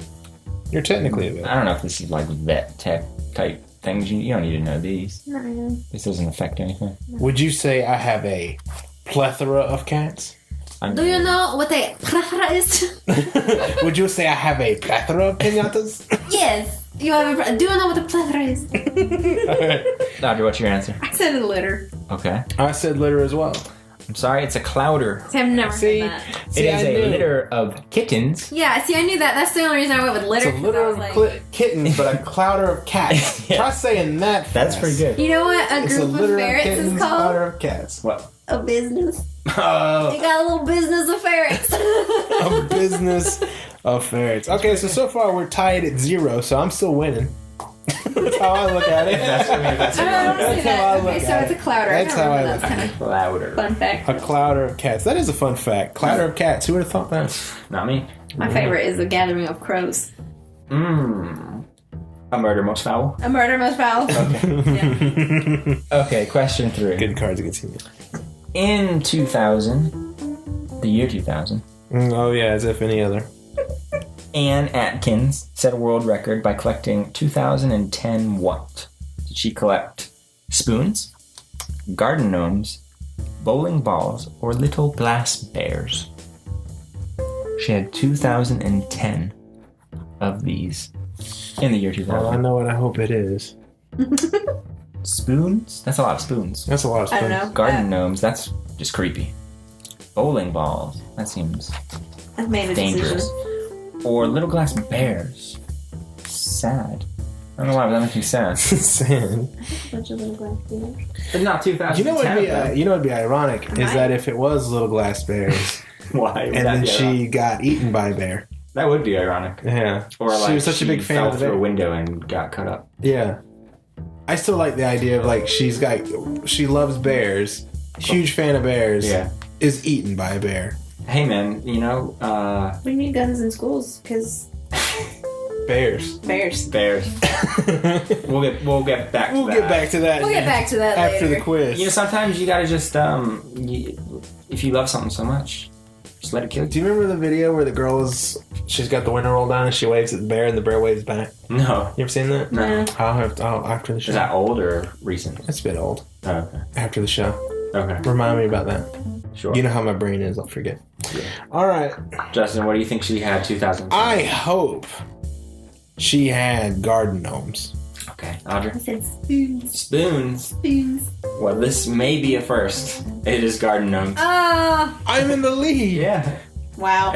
You're technically a vet. I don't know if this is like vet tech type things. You don't need to know these. Not really. This doesn't affect anything. Would you say I have a plethora of cats? I Do you know what a plethora is? Would you say I have a plethora of pinatas? Yes. You have a, do you know what a plethora is? Audra, what's your answer? I said a litter. Okay. I said litter as well. I'm sorry, it's a clouder. See, I've never See? heard that. See, It is I a knew. litter of kittens. Yeah, see, I knew that. That's the only reason I went with litter. It's a 'cause I litter was of like, kittens, but a clouder of cats. Yeah. Try saying that. That's fast. pretty good. you know what a It's a group of litter of ferrets kittens, is called? clouder of cats. What? A business. You Oh, got a little business of ferrets. a business of ferrets. Okay, so far we're tied at 0, so I'm still winning. That's how I look at it. That's what I don't That's see how I that. look Okay, so at it's a it. clouder. That's how I That's look kind at of Clouder. fun fact. A clouder of cats. That is a fun fact. Clouder of cats. Who would have thought that? Not me. My favorite is a gathering of crows. Mmm. A murder most foul. A murder most foul. Okay, question 3. Good cards against you. In 2000, the year 2000, Oh yeah, as if any other. Anne Atkins set a world record by collecting 2010 what? Did she collect spoons, garden gnomes, bowling balls, or little glass bears? She had 2010 of these in the year Well, I 2000. know what I hope it is. Spoons? That's a lot of spoons. That's a lot of I spoons. don't know. Garden gnomes, that's just creepy. Bowling balls, that seems I've made a dangerous. decision. Or little glass bears. Sad. I don't know why, but that makes me sad. Sand. Bunch of little glass bears. But not 2010. You know what'd be ironic is Right. that if it was little glass bears Why? and then she got eaten by a bear. That would be ironic. Yeah. Or like she was such a big fan fell of the through a bear. window and got cut up. Yeah. I still like the idea of like she loves bears, huge fan of bears, Yeah. is eaten by a bear. Hey man, you know, We need guns in schools because Bears. bears. bears. We'll get back to We'll that. get back to that We'll get back to that after later. the quiz. You know, sometimes you gotta just if you love something so much, just let it kill you. Do you remember the video where the girl she's got the window rolled down and she waves at the bear and the bear waves back? No. You ever seen that? No. I'll after the show. Is that old or recent? It's a bit old. Oh, okay. After the show. Okay. Remind me about that. Sure. You know how my brain is, I'll forget. Yeah. All right. Justin, what do you think she had 2010? I hope she had garden gnomes. Okay. Audra? I said spoons. Spoons. Spoons. Well, this may be a first. It is garden gnomes. Ah, I'm in the lead. Yeah. wow.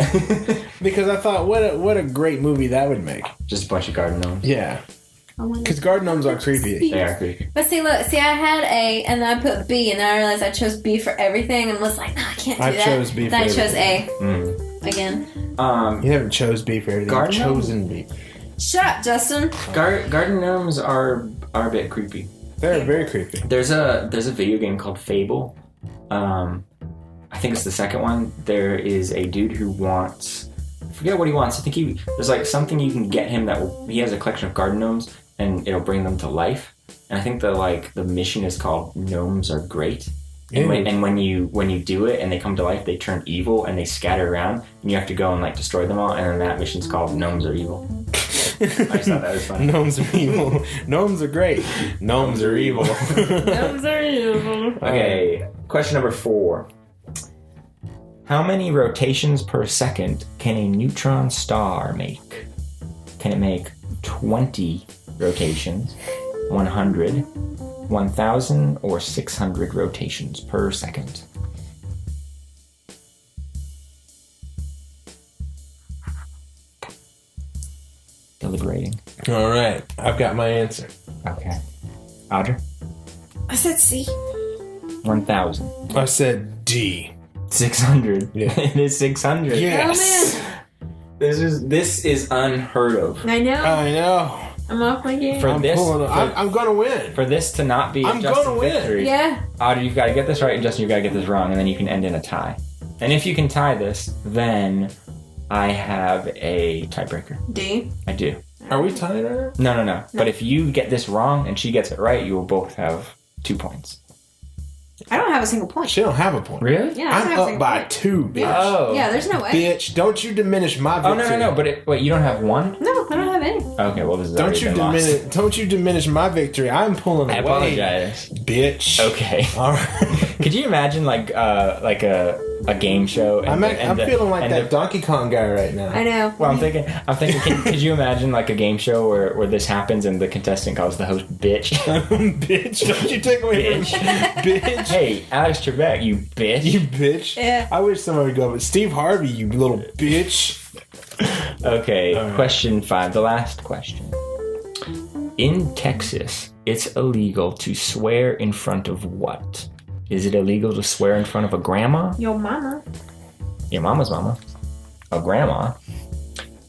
Because I thought, what a great movie that would make. Just a bunch of garden gnomes. Yeah. I wanna- Because garden gnomes are creepy. They are creepy. But see, look, I had A, and then I put B, and then I realized I chose B for everything, and was like, no, I can't do I that. chose B for Then I chose A Mm. again. You haven't chose B for everything. Garden You've chosen B. Shut up, Justin. Garden gnomes are a bit creepy. They're very creepy. There's a video game called Fable. I think it's the second one. There is a dude who wants forget what he wants. I think there's like something you can get him he has a collection of garden gnomes and it'll bring them to life. And I think the mission is called Gnomes Are Great. And when you do it and they come to life, they turn evil and they scatter around and you have to go and like destroy them all. And then that mission's called Gnomes Are Evil. I just thought that was funny. Gnomes are evil. Gnomes are great. Gnomes are evil. Gnomes are evil. Okay, question number 4. How many rotations per second can a neutron star make? Can it make 20 rotations, 100, 1,000, or 600 rotations per second? Deliberating. All right, I've got my answer. Okay. Audrey? I said C. 1,000. I said D. 600. Yeah. It is 600. Yes. Oh, This is unheard of. I know. I know. I'm off my game. I'm gonna win. For this to not be I'm just gonna a win. victory, Yeah. Audrey, you've got to get this right, and Justin, you've got to get this wrong, and then you can end in a tie. And if you can tie this, then I have a tiebreaker. D. I do. Are we tied right now? No. But if you get this wrong and she gets it right, you will both have 2 points. I don't have a single point. She don't have a point. Really? Yeah, I don't I'm have a up single by point. 2, bitch. Yeah. Oh. Yeah, there's no way. Bitch, don't you diminish my Oh, victory. no. But wait, you don't have one? No, I don't have any. Okay, well, this is Don't already you been lost. Don't you diminish my victory. I'm pulling I away. apologize. Bitch. Okay. All right. Could you imagine like a game show? And I'm feeling like that Donkey Kong guy right now. I know. Well, I'm thinking. Could you imagine like a game show where this happens and the contestant calls the host bitch? Bitch, don't you take away from me. Bitch. Hey, Alex Trebek, you bitch. You bitch. Yeah. I wish somebody would go, but Steve Harvey, you little bitch. Okay, All right. question 5, the last question. In Texas, it's illegal to swear in front of what? Is it illegal to swear in front of a grandma? Your mama. Your mama's mama. A grandma.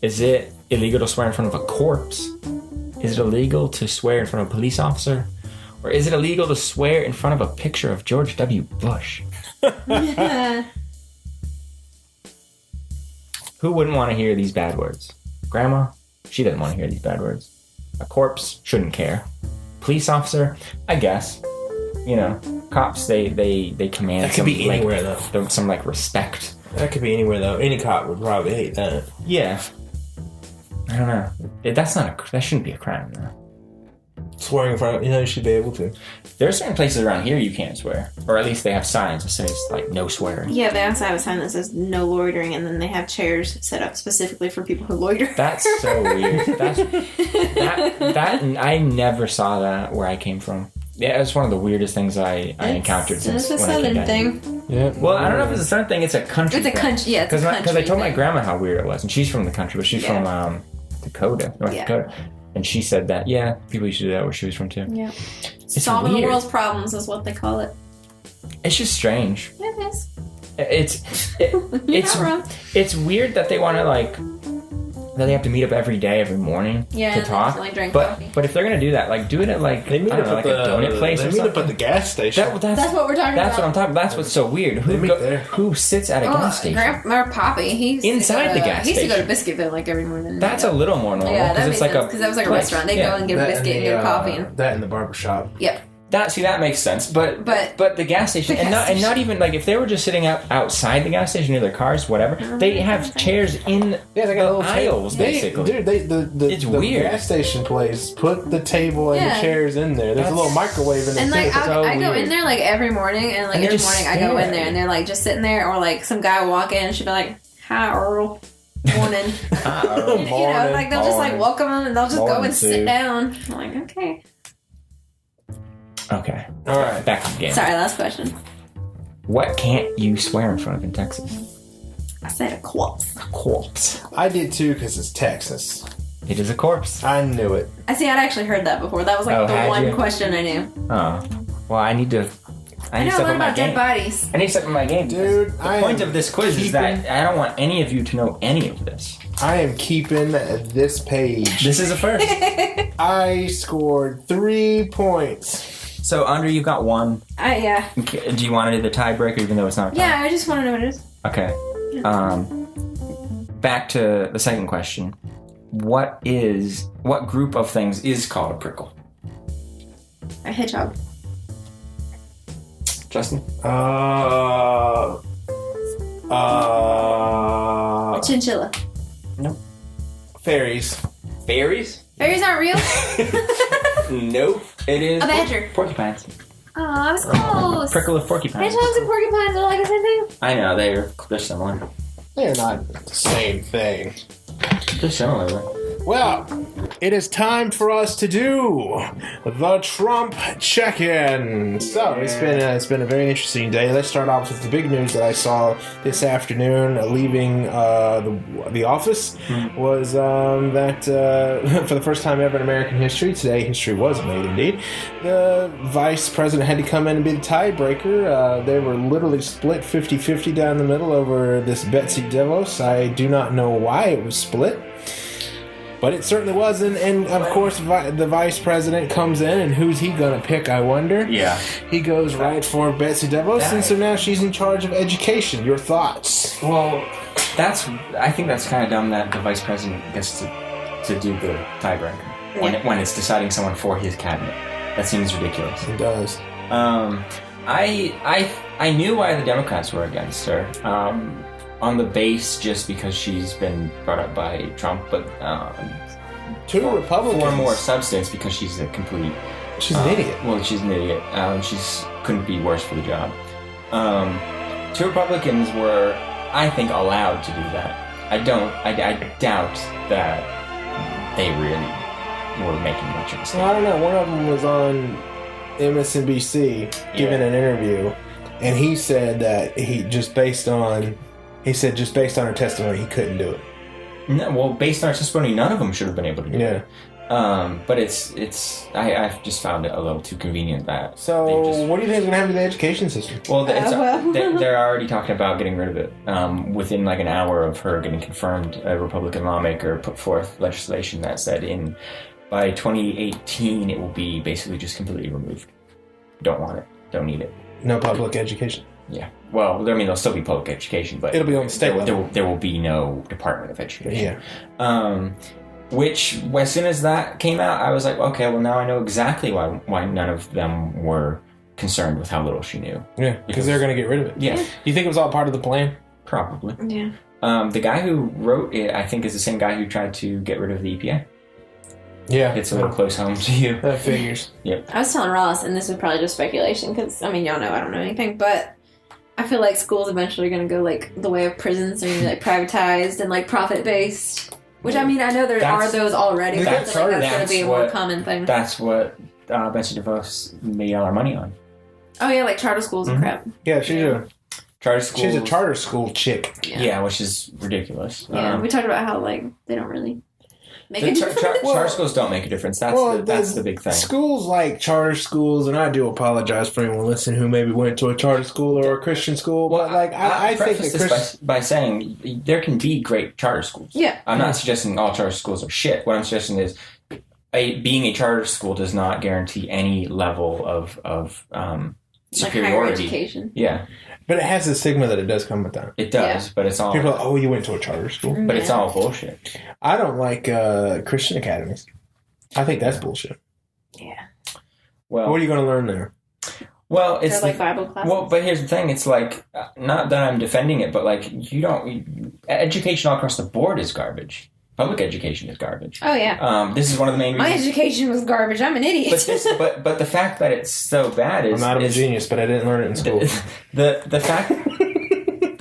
Is it illegal to swear in front of a corpse? Is it illegal to swear in front of a police officer? Or is it illegal to swear in front of a picture of George W. Bush? Who wouldn't want to hear these bad words? Grandma? She doesn't want to hear these bad words. A corpse? Shouldn't care. Police officer? I guess. You know, cops, they command That could be anywhere, though. some like respect. That could be anywhere, though. Any cop would probably hate that. Yeah. I don't know. That shouldn't be a crime, though. Swearing in front of, you should be able to. There are certain places around here you can't swear. Or at least they have signs that says, like, no swearing. Yeah, they also have a sign that says no loitering, and then they have chairs set up specifically for people who loiter. That's so weird. I never saw that where I came from. Yeah, it's one of the weirdest things I encountered since It's a when I came southern down here. thing. Yeah. Well, I don't know if it's a southern thing. It's a country It's a thing. country. Yeah, it's a country. Because I told my thing. grandma how weird it was, and she's from the country, but she's Yeah. from Dakota, North Yeah. Dakota, and she said that people used to do that where she was from too. Yeah. It's Solving the weird. world's problems is what they call it. It's just strange. Yeah, it is. It's You're not wrong. it's weird that they want to like that they have to meet up every day, every morning Yeah, to and talk. like drink but coffee. but if they're gonna do that, like do it at like They meet I don't up know, at like a donut place They or meet up something. at the gas station. That's what we're talking That's what I'm about. talking about. That's what's so weird. They meet there. Who sits at a gas station? Or Poppy, he used Inside to go the to, gas He used to go station. to Biscuitville like every morning. That's a little more normal. Yeah, that it's makes like sense because that was like a place. restaurant. They Yeah. go and get a biscuit and get a coffee. And, That in the barbershop. yep. That makes sense, but the gas station, The and gas not station. even like if they were just sitting outside the gas station near their cars, whatever, they have chairs in Yeah, they got a little aisles basically. Dude, It's the weird. gas station place put the table and Yeah. the chairs in there. There's a little microwave in there. And like too. so I go weird. in there like every morning, and like And they every just morning I go stare in there, at and you. they're like just sitting there, or like some guy will walk in and she'll be like, "Hi, Earl." Morning. Morning. You know, like they'll just like Morning. welcome them, and they'll just go Morning, and sit Sue. down. I'm like, okay. Okay, All right. back to the game. Sorry, last question. What can't you swear in front of in Texas? I said a corpse. A corpse. I did too because it's Texas. It is a corpse. I knew it. I see. I'd actually heard that before. That was like Oh, the had one you? question I knew. Oh, well, I need to I know. step Learn up my about dead game. bodies. I need to step up my game, Dude, because I the point am of this quiz is that I don't want any of you to know any of this. I am keeping this page. This is a first. I scored 3 points. So, Andre, you've got one. Yeah. Okay, do you want to do the tiebreaker, even though it's not a tie? Yeah. I just want to know what it is. Okay. back to the second question. What group of things is called a prickle? A hedgehog. Justin? A chinchilla. Nope. Fairies. Fairies? Fairies aren't real. Nope. It is A badger. Porcupines. Oh, I was close. Prickle of porcupines. Hedgehogs and porcupines are like the same thing. I know, they're similar. They're not the same thing. They're similar. Well, it is time for us to do the Trump check-in. So it's been a very interesting day. Let's start off with the big news that I saw this afternoon. Leaving the office was that for the first time ever in American history, today history was made indeed. The vice president had to come in and be the tiebreaker. They were literally split 50-50 down the middle over this Betsy DeVos. I do not know why it was split. But it certainly wasn't, and of course the vice president comes in, and who's he gonna pick, I wonder? Yeah. He goes right for Betsy DeVos, and so now she's in charge of education. Your thoughts? Well, I think that's kind of dumb that the vice president gets to do the tiebreaker when it's deciding someone for his cabinet. That seems ridiculous. It does. I knew why the Democrats were against her. On the base, just because she's been brought up by Trump, but Two Republicans. For more substance, because she's a complete... She's an idiot. Well, she's an idiot. She's couldn't be worse for the job. Two Republicans were, I think, allowed to do that. I doubt that they really were making much of a Well, I don't know. One of them was on MSNBC giving an interview, and he said that just based on her testimony, he couldn't do it. No, well, based on her testimony, none of them should have been able to do it. Yeah. But I've just found it a little too convenient that. So, what do you think is going to happen to the education system? Well, they're already talking about getting rid of it. Within like an hour of her getting confirmed, a Republican lawmaker put forth legislation that said by 2018 it will be basically just completely removed. Don't want it. Don't need it. No public education. Yeah. Well, I mean, there'll still be public education, but it'll be on the state level. There will be no Department of Education. Yeah. Which, as soon as that came out, I was like, okay, well, now I know exactly why none of them were concerned with how little she knew. Yeah, because they're going to get rid of it. Yeah. You think it was all part of the plan? Probably. Yeah. The guy who wrote it, I think, is the same guy who tried to get rid of the EPA. Yeah. It's a little close home to you. That figures. Yep. I was telling Ross, and this was probably just speculation, because, I mean, y'all know I don't know anything, but I feel like schools eventually are going to go, like, the way of prisons. They're going to be, like, privatized and, like, profit-based. Which, I mean, I know there are those already, but I feel like that's going to be a more common thing. That's what Betsy DeVos made all her money on. Oh, yeah, like charter schools and crap. Yeah, she's a charter school chick. Yeah, which is ridiculous. Yeah, we talked about how, like, they don't really make a difference. Charter schools don't make a difference. That's the big thing. Schools like charter schools, and I do apologize for anyone listening who maybe went to a charter school or a Christian school, but like I think that by saying there can be great charter schools. Yeah. I'm not suggesting all charter schools are shit. What I'm suggesting is being a charter school does not guarantee any level of superiority. Like higher education. Yeah. But it has the stigma that it does come with that. It does, but it's all... People are like, oh, you went to a charter school? But it's all bullshit. I don't like Christian academies. I think that's bullshit. Yeah. Well, what are you going to learn there? Well, it's like Bible classes. Well, but here's the thing. It's like, not that I'm defending it, but like, education all across the board is garbage. Public education is garbage. Oh, yeah. This is one of the main reasons. My education was garbage. I'm an idiot. But the fact that it's so bad is... I'm not a genius, but I didn't learn it in school. The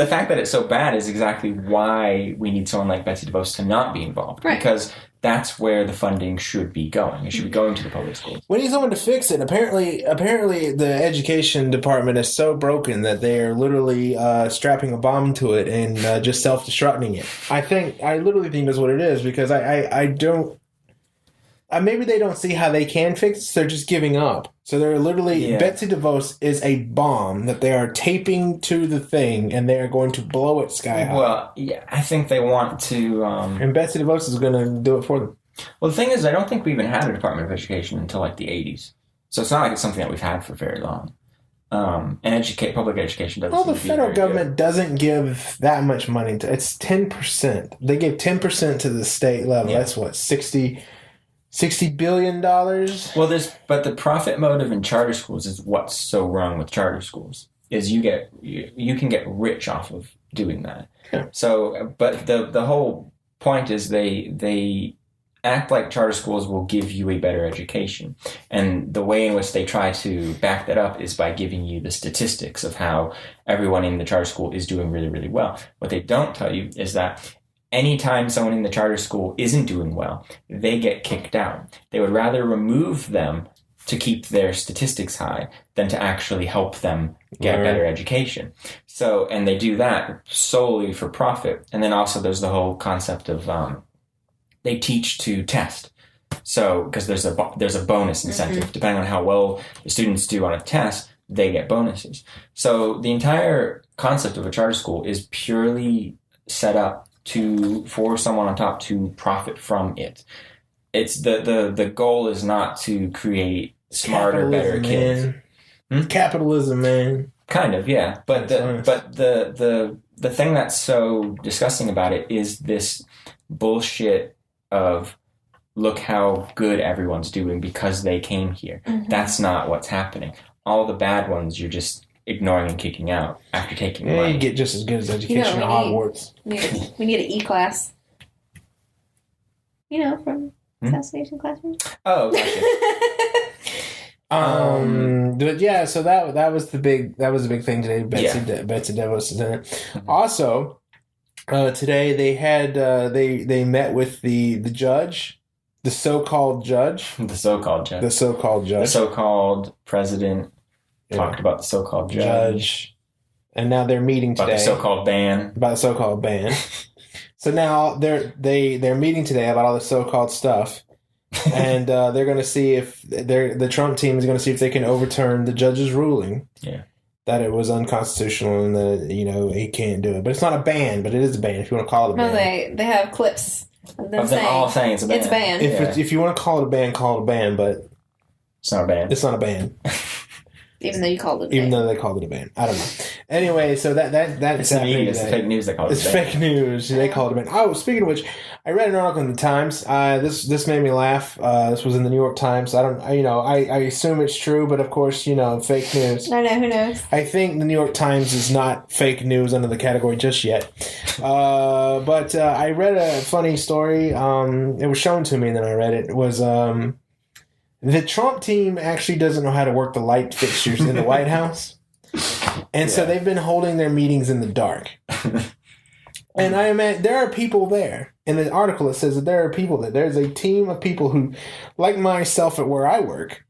fact that it's so bad is exactly why we need someone like Betsy DeVos to not be involved. Right. Because that's where the funding should be going. It should be going to the public schools. We need someone to fix it. Apparently, the education department is so broken that they are literally strapping a bomb to it and just self-destructing it. I literally think that's what it is, because I don't... maybe they don't see how they can fix it, so they're just giving up. So they're literally... Yeah. Betsy DeVos is a bomb that they are taping to the thing, and they are going to blow it sky high. Well, yeah, I think they want to... and Betsy DeVos is going to do it for them. Well, the thing is, I don't think we even had a Department of Education until, like, the 80s. So it's not like it's something that we've had for very long. And public education doesn't. Well, seem the to be federal very government doesn't give that much money to. It's 10%. They give 10% to the state level. Yeah. That's what, $60 billion. Well, but the profit motive in charter schools is what's so wrong with charter schools. Is you can get rich off of doing that. Yeah. So, but the whole point is they act like charter schools will give you a better education, and the way in which they try to back that up is by giving you the statistics of how everyone in the charter school is doing really, really well. What they don't tell you is that anytime someone in the charter school isn't doing well, they get kicked out. They would rather remove them to keep their statistics high than to actually help them get a better education. So, and they do that solely for profit. And then also there's the whole concept of they teach to test. So, because there's a bonus incentive. Depending on how well the students do on a test, they get bonuses. So the entire concept of a charter school is purely set up for someone on top to profit from it. It's the goal is not to create smarter, better kids. Capitalism, man. Kind of, yeah. But the thing that's so disgusting about it is this bullshit of look how good everyone's doing because they came here. That's not what's happening. All the bad ones you're just ignoring and kicking out after taking money. You get just as good as education at Hogwarts. We need an E-class. From Assassination Classroom. Oh, gotcha. But yeah, so that was the big thing today. Betsy DeVos is in it. Also, today they had they met with the judge, the so-called judge, the so-called president talked about the so-called judge, and now they're meeting today about the so-called ban. So now they're meeting today about all the so-called stuff, and they're going to see if the Trump team is going to see if they can overturn the judge's ruling. Yeah. That it was unconstitutional and that he can't do it. But it's not a ban, but it is a ban if you want to call it a ban. No, they have clips of them all saying it's a ban. It's banned. If you want to call it a ban, call it a ban. But it's not a ban. It's not a ban. Even though you called it a ban. Even though they called it a ban. I don't know. Anyway, so that's it's the media. It's fake news. They call it. It's fake news. They called it a ban. Oh, speaking of which, I read an article in the Times. This made me laugh. This was in the New York Times. I assume it's true, but of course, fake news. I know, who knows? I think the New York Times is not fake news under the category just yet. But I read a funny story. It was shown to me, and then I read it. It was the Trump team actually doesn't know how to work the light fixtures in the White House. And so they've been holding their meetings in the dark. And I imagine there are people there. In the article, it says that there are people there. There's a team of people who, like myself at where I work,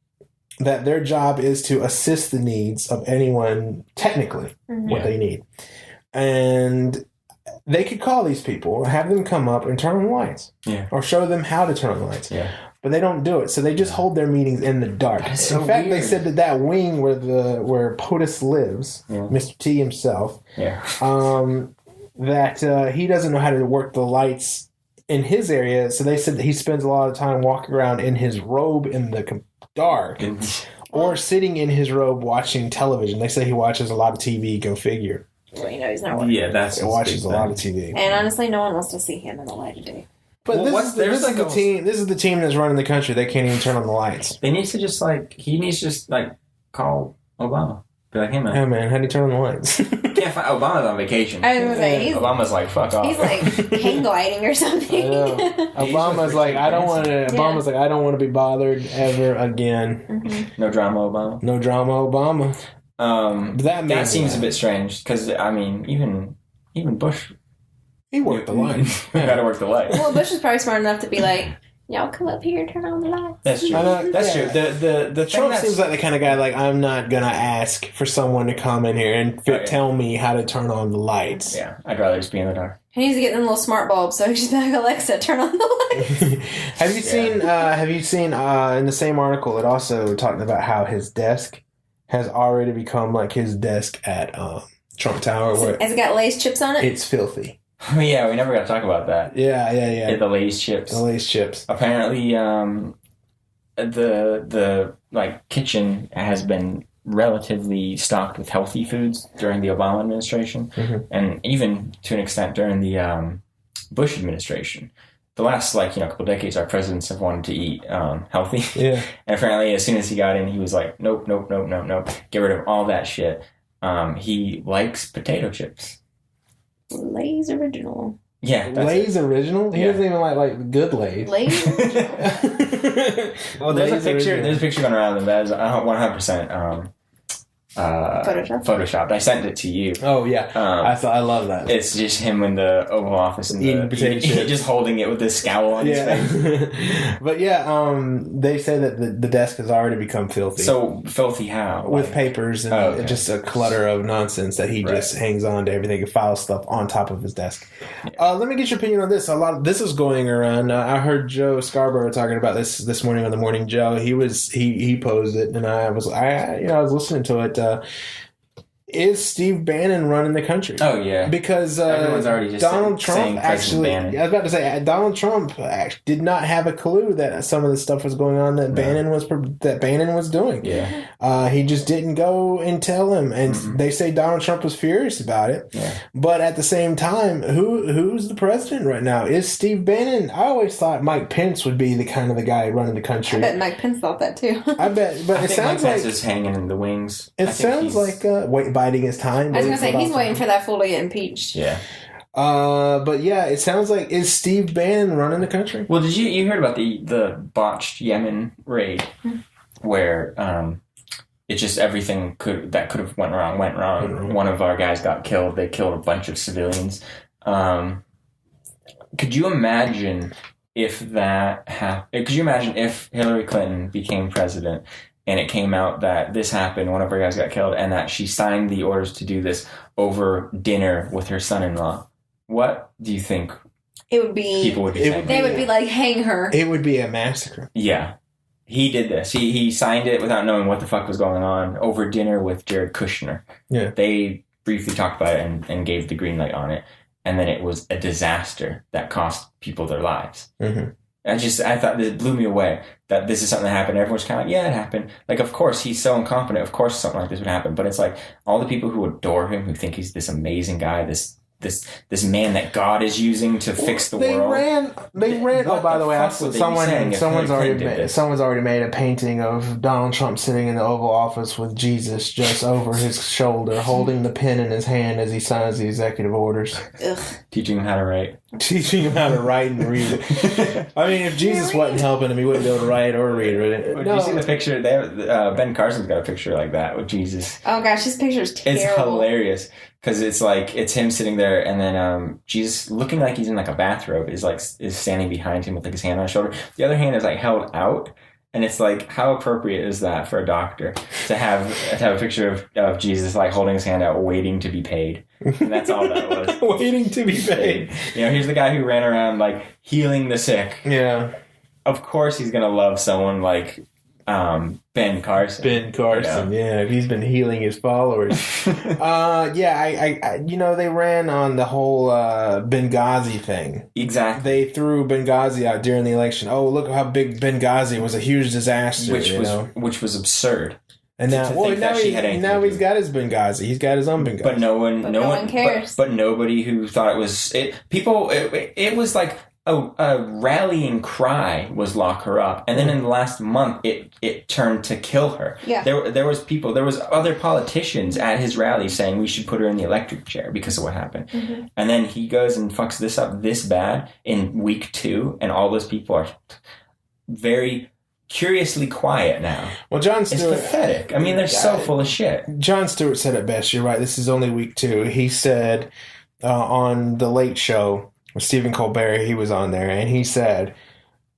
that their job is to assist the needs of anyone, technically, what they need. And they could call these people, have them come up and turn on the lights. Yeah. Or show them how to turn on the lights. Yeah. But they don't do it, so they just hold their meetings in the dark. That's so in fact, weird. they said that wing where POTUS lives, Mr. T himself, that he doesn't know how to work the lights in his area. So they said that he spends a lot of time walking around in his robe in the dark, or sitting in his robe watching television. They say he watches a lot of TV. Go figure. Well, he's not working. Yeah, he watches a lot of TV. And honestly, no one wants to see him in the light of day. But this is the team that's running the country. They can't even turn on the lights. He needs to just call Obama. Be like, hey man. Hey man, how do you turn on the lights? Can't find Obama's on vacation. I was gonna say Obama's like, fuck off. He's like hang gliding or something. I know. Obama's like, I don't want to. Obama's like, I don't want to be bothered ever again. No drama, Obama. No drama, Obama. That seems a bit strange because even Bush. He worked the lights. Got to work the lights. Well, Bush was probably smart enough to be like, y'all come up here and turn on the lights. That's true. That's true. The Trump seems like the kind of guy like, I'm not gonna ask for someone to come in here and tell me how to turn on the lights. Yeah, I'd rather just be in the dark. He needs to get them little smart bulbs, so he's just like, Alexa, turn on the lights. Have you seen in the same article it also talked about how his desk has already become like his desk at Trump Tower, where has it got Lay's chips on it? It's filthy. Oh, yeah, we never got to talk about that. Yeah. The Lay's chips. The Lay's chips. Apparently, the kitchen has been relatively stocked with healthy foods during the Obama administration, and even to an extent during the Bush administration. The last couple decades, our presidents have wanted to eat healthy. Yeah. And apparently, as soon as he got in, he was like, nope, get rid of all that shit. He likes potato chips. Lay's original. Yeah, Lay's original. He doesn't even like good Lay's. Lay's original. Well, there's a picture going around that is 100% photoshopped. I sent it to you. Oh yeah, I love that. It's just him in the Oval Office and eating potato chips, just holding it with this scowl on his face. But they say that the desk has already become filthy. So filthy how? With papers and just a clutter of nonsense that he just hangs on to everything and files stuff on top of his desk. Yeah. Let me get your opinion on this. This is going around. I heard Joe Scarborough talking about this morning on the Morning Joe. He posed it, and I was listening to it. Is Steve Bannon running the country? Oh yeah, because everyone's already just Donald Trump actually. I was about to say Donald Trump did not have a clue that some of the stuff was going on that Bannon was doing. Yeah, he just didn't go and tell him, and they say Donald Trump was furious about it. Yeah, but at the same time, who's the president right now? Is Steve Bannon? I always thought Mike Pence would be the guy running the country. I bet Mike Pence thought that too. I bet, but it sounds Mike Pence is hanging in the wings. It sounds like biding his time. I was going to say, he's waiting for that fool to get impeached. Yeah. But yeah, it sounds like, is Steve Bannon running the country? Well, did you heard about the botched Yemen raid where it just everything that could have went wrong. One of our guys got killed. They killed a bunch of civilians. Could you imagine if that happened? Could you imagine if Hillary Clinton became president and it came out that this happened, one of our guys got killed, and that she signed the orders to do this over dinner with her son-in-law? What do you think it would be? People would be saying? They would be like, hang her. It would be a massacre. Yeah. He did this. He signed it without knowing what the fuck was going on over dinner with Jared Kushner. Yeah. They briefly talked about it and gave the green light on it. And then it was a disaster that cost people their lives. Mm-hmm. I thought this blew me away that this is something that happened. Everyone's kind of like, yeah, it happened. Like, of course, he's so incompetent. Of course, something like this would happen. But it's like all the people who adore him, who think he's this amazing guy, this man that God is using to fix the world. They ran. Oh, by the way, someone's already made a painting of Donald Trump sitting in the Oval Office with Jesus just over his shoulder, holding the pen in his hand as he signs the executive orders. Ugh. Teaching him how to write. Teaching him how to write and read it. I mean, if Jesus wasn't helping him, he wouldn't be able to write or read it. Did you see the picture? Ben Carson's got a picture like that with Jesus. Oh gosh, his picture is terrible. It's hilarious because it's him sitting there, and then Jesus looking like he's in like a bathrobe is standing behind him with like his hand on his shoulder. The other hand is like held out. And it's like, how appropriate is that for a doctor to have a picture of Jesus like holding his hand out, waiting to be paid? And that's all that was. Waiting to be paid. Here's the guy who ran around like healing the sick. Yeah. Of course, he's gonna love someone like Ben Carson. Ben Carson, yeah. He's been healing his followers. They ran on the whole Benghazi thing. Exactly. They threw Benghazi out during the election. Oh, look how big Benghazi was, a huge disaster. Which was absurid. And now he's got his Benghazi. He's got his own Benghazi. But no one cares. But nobody who thought it was it was like a rallying cry was lock her up, and then in the last month it turned to kill her. Yeah. There was other politicians at his rally saying we should put her in the electric chair because of what happened. Mm-hmm. And then he goes and fucks this up this bad in week 2, and all those people are very curiously quiet now. Well, Jon Stewart, it's pathetic. I mean, they're so full of shit. Jon Stewart said it best. You're right. This is only week 2. He said on the Late Show with Stephen Colbert, he was on there, and he said,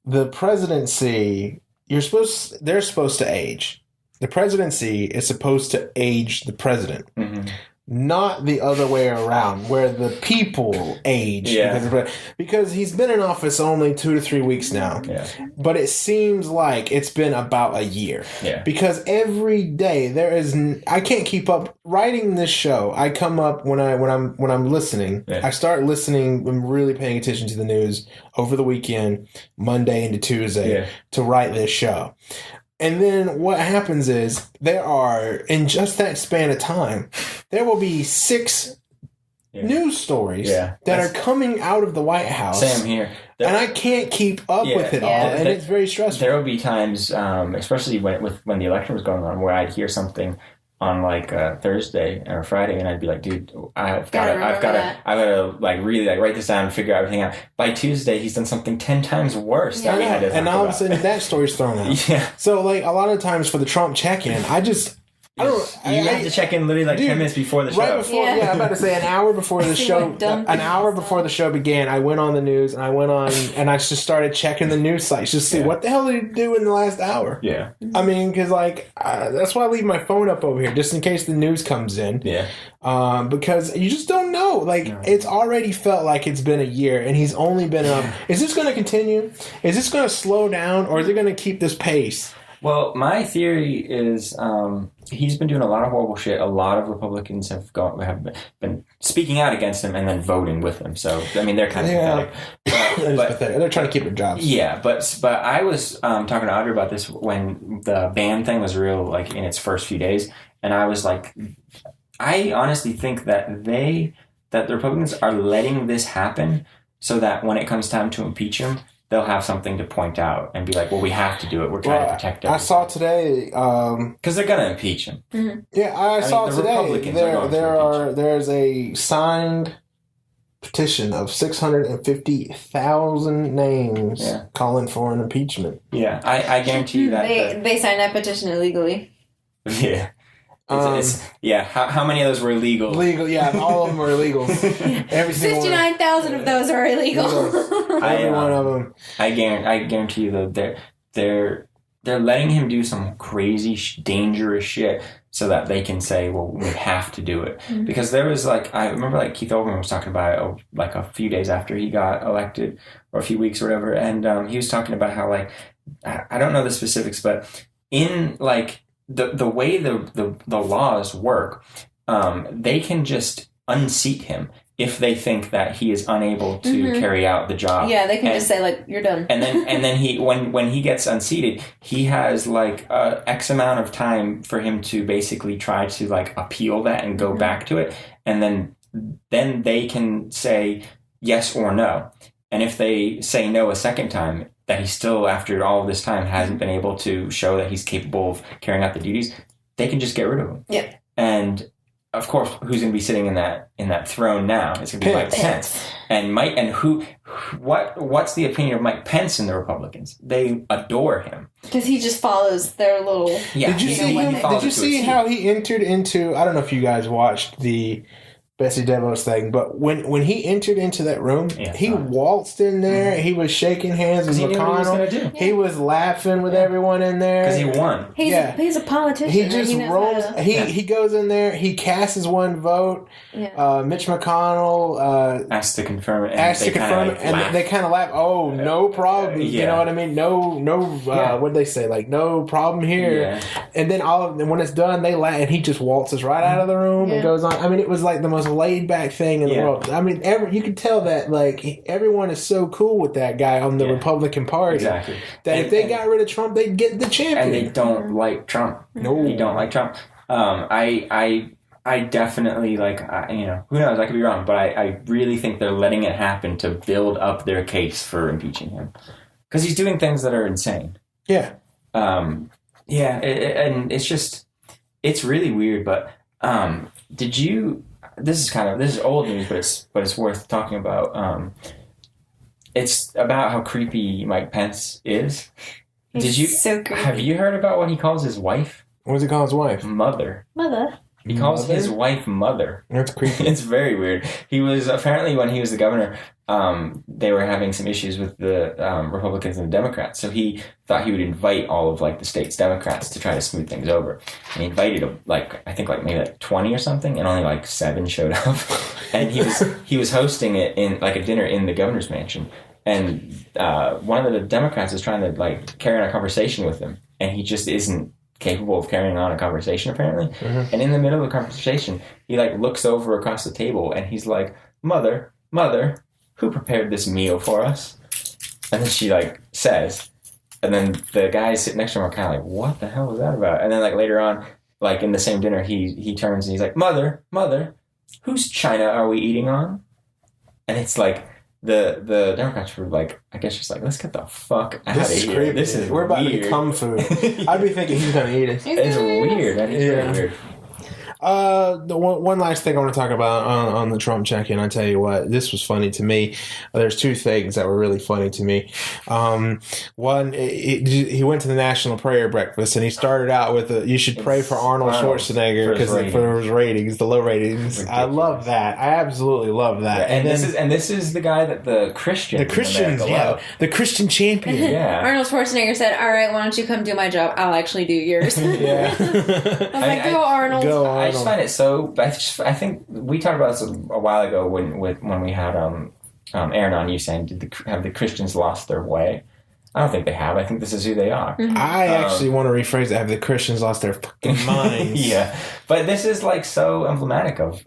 the presidency, they're supposed to age. The presidency is supposed to age the president. Mm-hmm. Not the other way around, where the people age. Yeah. Because he's been in office only 2 to 3 weeks now. Yeah. But it seems like it's been about a year. Yeah. Because every day I can't keep up writing this show. I come up when I'm listening. Yeah. I start listening. I'm really paying attention to the news over the weekend, Monday into Tuesday, to write this show. And then what happens is there are, in just that span of time, there will be 6 news stories that are coming out of the White House. Same here. And I can't keep up with it all, and it's very stressful. There will be times, especially when the election was going on, where I'd hear something on like Thursday or Friday, and I'd be like, "Dude, I've got to like really like write this down and figure everything out." By Tuesday, he's done something 10 times worse that we had to. And all of a sudden, that story's thrown out. Yeah. So like a lot of times for the Trump check-in, I have to check in literally like 10 minutes before the show. Right before, I'm about to say an hour before the show. An hour before the show began, I went on the news and I went on and I just started checking the news sites just to see what the hell did he do in the last hour. Yeah, I mean, because like that's why I leave my phone up over here just in case the news comes in. Yeah, because you just don't know. Like it's already felt like it's been a year and he's only been up. Is this going to continue? Is this going to slow down or is it going to keep this pace? Well, my theory is he's been doing a lot of horrible shit. A lot of Republicans have been speaking out against him and then voting with him. So, I mean, they're kind of pathetic. But they're trying to keep their jobs. Yeah, but I was talking to Audrey about this when the ban thing was real, like in its first few days, and I was like, I honestly think that the Republicans are letting this happen so that when it comes time to impeach him, they'll have something to point out and be like, well, we have to do it. We're trying to protect everything. I saw today... Because they're going to impeach him. Mm-hmm. Yeah, I saw today there's a signed petition of 650,000 names calling for an impeachment. Yeah, I guarantee you that... They signed that petition illegally. Yeah. How many of those were illegal? Legal, yeah, all of them were illegal. 59,000 of those are illegal. Every one of them. I guarantee you that they're letting him do some crazy, dangerous shit so that they can say, well, we have to do it. Mm-hmm. Because there was I remember Keith Olbermann was talking about it like a few days after he got elected, or a few weeks or whatever, and he was talking about how I don't know the specifics, but in the way the laws work, they can just unseat him if they think that he is unable to carry out the job. Yeah, they can just say you're done. And then he when he gets unseated, he has X amount of time for him to basically try to appeal that and go back to it, and then they can say yes or no. And if they say no a second time, that he still, after all of this time, hasn't been able to show that he's capable of carrying out the duties, they can just get rid of him. Yeah. And of course, who's going to be sitting in that throne now? It's going to be Mike Pence. And what's the opinion of Mike Pence and the Republicans? They adore him because he just follows their little. Yeah. Did you see how he entered into? I don't know if you guys watched the Betsy DeVos thing, but when he entered into that room, he waltzed in there. He was shaking hands with McConnell. He was laughing with everyone in there because he won. He's a politician. He just rolls. He goes in there. He casts one vote. Yeah. Mitch McConnell asked to confirm it. And they kind of laugh. Oh, no problem. You know what I mean? No. What they say? No problem here. Yeah. And then when it's done, they laugh, and he just waltzes right out of the room and goes on. I mean, it was the most laid back thing in the world. I mean, you can tell that everyone is so cool with that guy on the Republican Party. Exactly. That if they got rid of Trump, they'd get the champion. And they don't like Trump. No, they don't like Trump. I definitely who knows? I could be wrong, but I really think they're letting it happen to build up their case for impeaching him because he's doing things that are insane. Yeah. And it's really weird. But did you? This is old news, but it's worth talking about. It's about how creepy Mike Pence is. So creepy. Have you heard about what he calls his wife? What does he call his wife? Mother. He calls Mother? his wife Mother. That's creepy. It's very weird. He was apparently, when he was the governor, they were having some issues with the Republicans and the Democrats. So he thought he would invite all of the state's Democrats to try to smooth things over. And he invited maybe 20 or something, and only 7 showed up. And he was hosting it in a dinner in the governor's mansion. And one of the Democrats is trying to carry on a conversation with him, and he just isn't capable of carrying on a conversation apparently. And in the middle of the conversation, he looks over across the table and he's like, Mother, who prepared this meal for us? And then she says, And then the guys sitting next to him are kind of like, what the hell was that about? And then like later on, like in the same dinner, he turns and he's like, mother, whose China are we eating on? And it's like the Democrats were like, I guess just like, let's get the fuck out of here. Creepy. This is we're about weird. to become food. I'd be thinking he's gonna eat us. It's weird. That is very weird. The one last thing I want to talk about on the Trump check-in. I tell you what, this was funny to me. There's two things that were really funny to me. One, he went to the National Prayer Breakfast and he started out with you should pray for Arnold Schwarzenegger because for his ratings, the low ratings. Ridiculous. I love that. I absolutely love that. Yeah, and this is the guy that the Christians, the Christian champion. Yeah. Arnold Schwarzenegger said, "All right, why don't you come do my job? I'll actually do yours." Yeah. I was like, "Go Arnold." Go I Arnold. just find it so. I think we talked about this a while ago when we had Aaron on. You saying, have the Christians lost their way? I don't think they have. I think this is who they are. Mm-hmm. I actually want to rephrase it. Have the Christians lost their fucking minds? Yeah, but this is like so emblematic of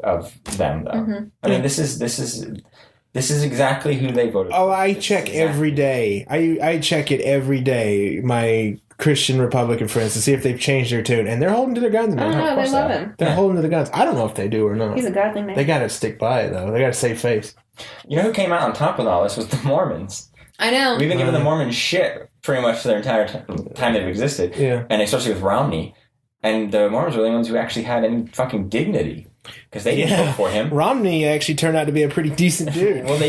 them, though. Mm-hmm. I mean, this is exactly who they voted. Oh, I check every day. I check it every day. My Christian Republican friends to see if they've changed their tune, and they're holding to their guns, I man. don't know. They course love they him. They're holding to the guns. I don't know if they do or not. He's a godly man. They got to stick by it though. They got to save face. You know who came out on top with all this was the Mormons. I know. We've been giving the Mormons shit pretty much their entire time they've existed. Yeah. And especially with Romney. And the Mormons were the ones who actually had any fucking dignity. Because they didn't vote for him. Romney actually turned out to be a pretty decent dude. Well, they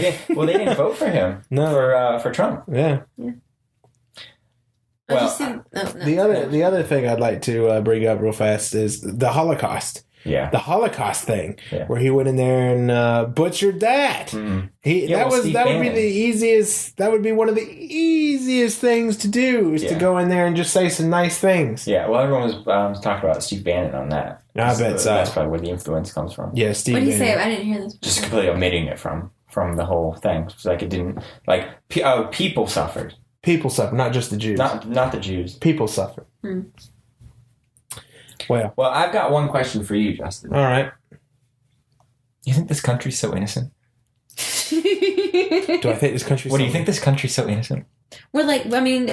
didn't vote for him. No. For Trump. Yeah. Well, The other thing I'd like to bring up real fast is the Holocaust. yeah. The Holocaust thing, Yeah. where he went in there and butchered that. Mm. That would be the easiest. That would be one of the easiest things to do is to Yeah. go in there and just say some nice things. Yeah, well, everyone was talking about Steve Bannon on that. I bet so. That's probably where the influence comes from. Yeah, Steve. What did he say? Bannon. I didn't hear this. Just completely omitting it from the whole thing. It's like it didn't people suffered, People suffer, not just the Jews. not the Jews. People suffer. Hmm. Well, Well, I've got one question for you, Justin. all right. You think this country's so innocent? Do I think this country's? What do you think this country's so innocent? We're like, I mean,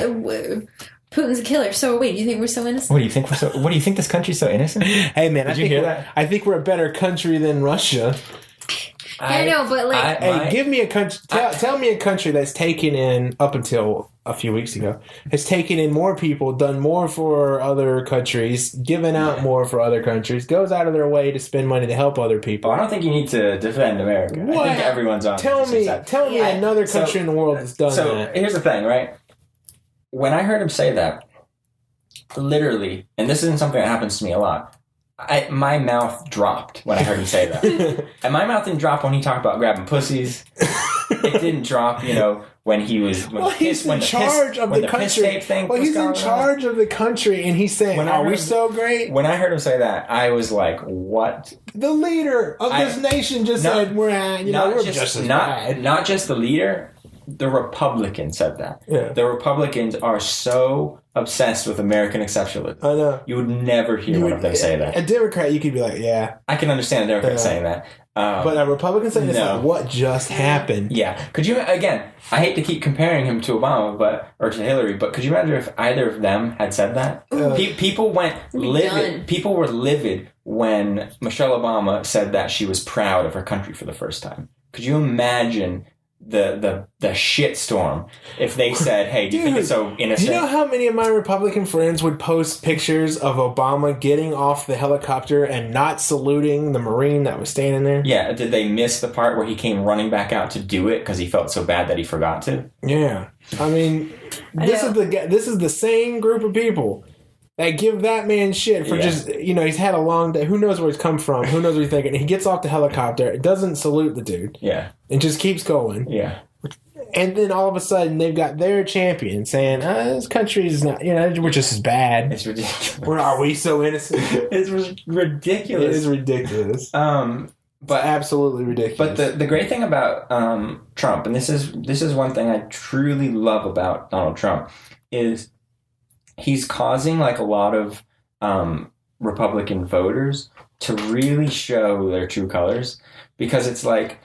Putin's a killer. So wait, do you think we're so innocent? What do you think What do you think this country's so innocent? Hey man, Did you hear that? I think we're a better country than Russia. I know, but like, Hey, give me a country. Tell me a country that's taken in up until a few weeks ago has taken in more people, done more for other countries, given out more for other countries, goes out of their way to spend money to help other people. I don't think you need to defend America. What? I think everyone's on. Tell me Yeah. another country in the world that's done So that. here's the thing, right? When I heard him say that, literally, and this isn't something that happens to me a lot, my mouth dropped when I heard him say that. And my mouth didn't drop when he talked about grabbing pussies. It didn't drop, when he was He's in charge of the country. Well, he's in charge of the country, and he's saying, "Are we so great?" When I heard him say that, I was like, "What?" The leader of this nation just said, "We're just as bad." Not just the leader. The Republicans said that. Yeah. The Republicans are so obsessed with American exceptionalism. I know. You would never hear one of them say that. A Democrat, you could be like, "Yeah," I can understand a Democrat saying that. but a Republican saying, "It's no. like, what just happened?" Yeah. Could you, again, I hate to keep comparing him to Obama or to Hillary, but could you imagine if either of them had said that? People went livid. done. People were livid when Michelle Obama said that she was proud of her country for the first time. Could you imagine the shitstorm if they said, "Hey, do you think it's so innocent?" Do you know how many of my Republican friends would post pictures of Obama getting off the helicopter and not saluting the Marine that was standing there? Yeah, did they miss the part where he came running back out to do it because he felt so bad that he forgot to? Yeah. I mean, this is the same group of people that give that man shit for just, he's had a long day. Who knows where he's come from? Who knows what he's thinking? He gets off the helicopter, doesn't salute the dude, Yeah, and just keeps going. yeah. And then all of a sudden, they've got their champion saying, this country's not, we're just as bad. It's ridiculous. Are we so innocent? It's ridiculous. It is ridiculous. But Absolutely ridiculous. But the great thing about Trump, and this is one thing I truly love about Donald Trump, is he's causing like a lot of Republican voters to really show their true colors, because it's like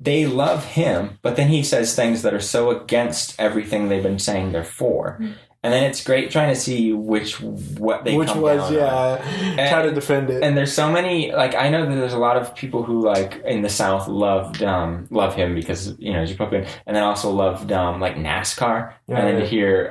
they love him, but then he says things that are so against everything they've been saying they're for. And then it's great trying to see which come down on. Try to defend it. And there's so many, like, I know that there's a lot of people who, like, in the South love him because, you know, he's Republican, and then also loved, like, NASCAR. Yeah, and then to hear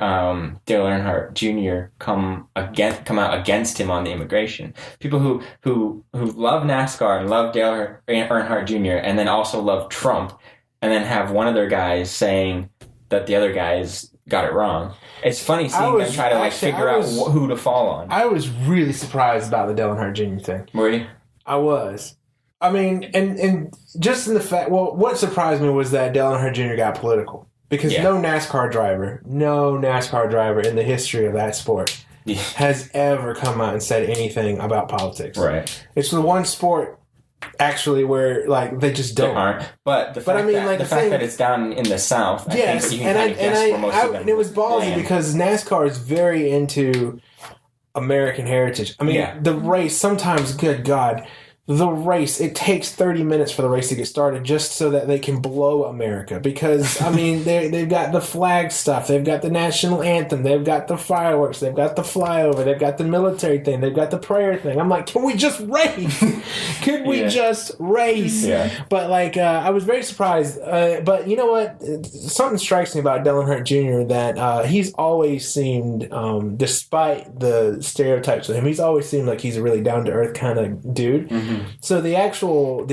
Dale Earnhardt Jr. come out against him on the immigration. People who love NASCAR and love Dale Earnhardt Jr. and then also love Trump, and then have one of their guys saying that the other guys got it wrong. It's funny seeing them try to figure out who to fall on. I was really surprised about the Dale Earnhardt Jr. thing. Were you? I was. I mean, and just in the fact, well, what surprised me was that Dale Earnhardt Jr. got political. Because no NASCAR driver in the history of that sport has ever come out and said anything about politics. Right. It's the one sport actually where like they just don't. They aren't. But the fact that it's down in the South, I think you can kind of guess where most of them. And it was ballsy because NASCAR is very into American heritage. I mean, the race sometimes, good God, the race, it takes 30 minutes for the race to get started just so that they can blow America. Because, I mean, they've got the flag stuff. They've got the national anthem. They've got the fireworks. They've got the flyover. They've got the military thing. They've got the prayer thing. I'm like, can we just race? Could we just race? Yeah. But, like, I was very surprised. But you know what? Something strikes me about Dale Earnhardt Jr. that he's always seemed, despite the stereotypes of him, he's always seemed like he's a really down-to-earth kind of dude. Mm-hmm. So the actual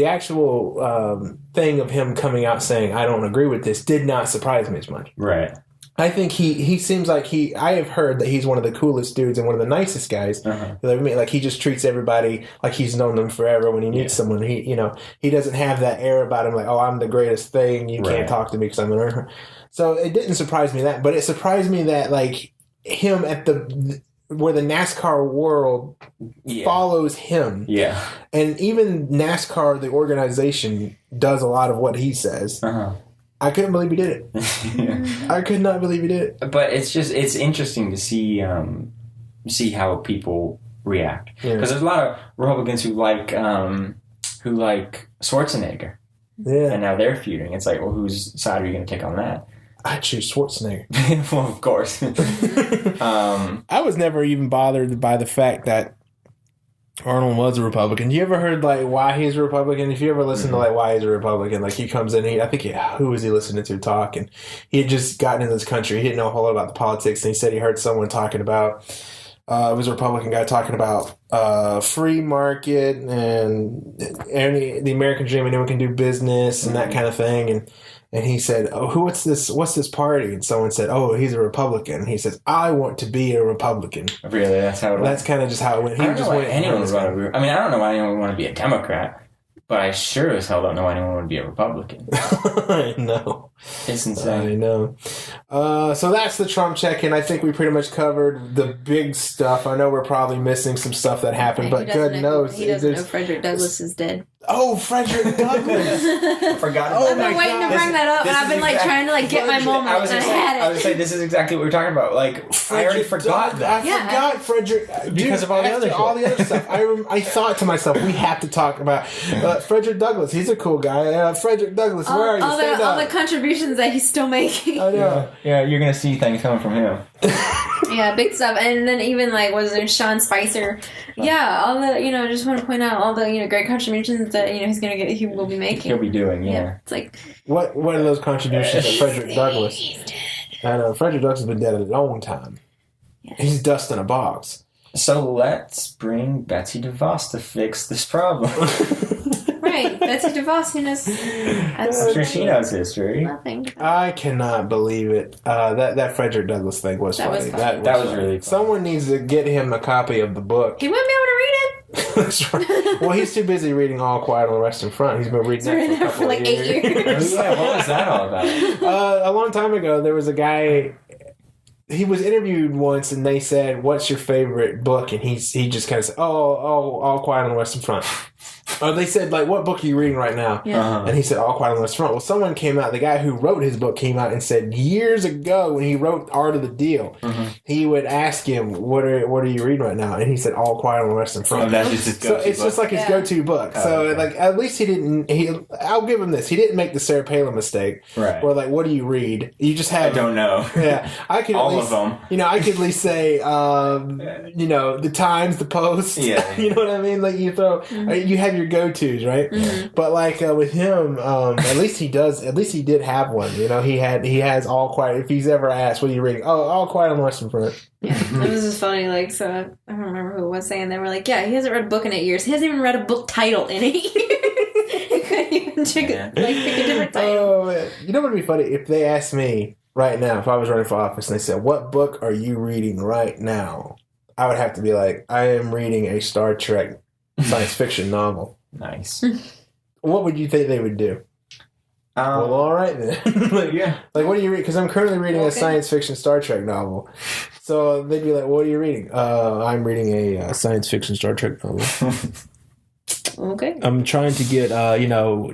thing of him coming out saying I don't agree with this did not surprise me as much. Right. I think he seems like I have heard that he's one of the coolest dudes and one of the nicest guys that I've met. Like he just treats everybody like he's known them forever. When he meets someone, he doesn't have that air about him like, oh, I'm the greatest thing. You can't talk to me because I'm an Earnhardt. So it didn't surprise me but it surprised me that like him at where the NASCAR world follows him. Yeah. And even NASCAR, the organization, does a lot of what he says. I couldn't believe he did it. I could not believe he did it. But it's interesting to see how people react. Because there's a lot of Republicans who like Schwarzenegger. Yeah. And now they're feuding. It's like, well, whose side are you going to take on that? I choose Schwarzenegger. Well, of course. I was never even bothered by the fact that Arnold was a Republican. You ever heard like why he's a Republican? If you ever listen to like why he's a Republican, like he comes in, who was he listening to talk? And he had just gotten into this country. He didn't know a whole lot about the politics, and he said he heard someone talking about it was a Republican guy talking about free market and the American dream, and anyone can do business and that kind of thing. And he said, "Oh, what's this party?" And someone said, "Oh, he's a Republican." And he says, "I want to be a Republican." Really, that's how it went. That's kind of just how it went. I don't know why anyone would want to be a Democrat, but I sure as hell don't know why anyone would be a Republican. I know. It's insane. I know. So that's the Trump check-in. I think we pretty much covered the big stuff. I know we're probably missing some stuff that happened, but good knows. He doesn't know Frederick Douglass is dead. Oh, Frederick Douglass! I forgot about I've been waiting to bring that up, and I've been trying to get my moment. I was going to say this is exactly what we're talking about. Like I already forgot that. I forgot Frederick because of all the other stuff. I thought to myself, we have to talk about Frederick Douglass. He's a cool guy. Frederick Douglass, where are you? All the contributions that he's still making. I know. Yeah, you're gonna see things coming from him. Yeah, big stuff. And then even was there Sean Spicer? Yeah, all the just want to point out all the great contributions that he will be making. He'll be doing. Yeah. It's like what are those contributions to Frederick Douglass? I know Frederick Douglass has been dead a long time. Yeah. He's dust in a box. So let's bring Betsy DeVos to fix this problem. Right, Betsy DeVos, I'm sure she knows history. Nothing. I cannot believe it. That Frederick Douglass thing was funny. That was really funny. Someone needs to get him a copy of the book. He wouldn't be able to read it. That's right. Well, he's too busy reading All Quiet on the Western Front. He's been reading that for like 8 years. Yeah, what was that all about? A long time ago, there was a guy. He was interviewed once, and they said, "What's your favorite book?" And he just kind of said, "Oh, All Quiet on the Western Front." Or they said, like, what book are you reading right now? Yeah. And he said, All Quiet on the Western Front. Well, someone came out, the guy who wrote his book came out and said years ago when he wrote Art of the Deal, he would ask him, what are you reading right now? And he said, All Quiet on the Western Front. Oh, that's just his So go-to it's book. just like his go-to book. So, okay. like, at least he didn't, I'll give him this. He didn't make the Sarah Palin mistake. Right. Or, like, what do you read? You just I have... don't know. Yeah, I could All at least, of them. You know, I could at least say, you know, the Times, the Post. Yeah. You know what I mean? Like you throw, you have your go-tos, right? But like with him, at least he does. At least he did have one. You know, he has All Quiet. If he's ever asked, "What are you reading?" Oh, All Quiet on the Western Front. Yeah, it was just funny. Like, so I don't remember who it was saying. They were like, "Yeah, he hasn't read a book in 8 years. He hasn't even read a book title in 8 years. He couldn't even pick a different title." Oh, man. You know what would be funny if they asked me right now if I was running for office and they said, "What book are you reading right now?" I would have to be like, "I am reading a Star Trek science fiction novel." Nice. What would you think they would do? Well, all right then. Like, yeah. Like, what are you reading? Because I'm currently reading a Okay. science fiction Star Trek novel. So they'd be like, "What are you reading?" I'm reading a science fiction Star Trek novel. Okay. I'm trying to get,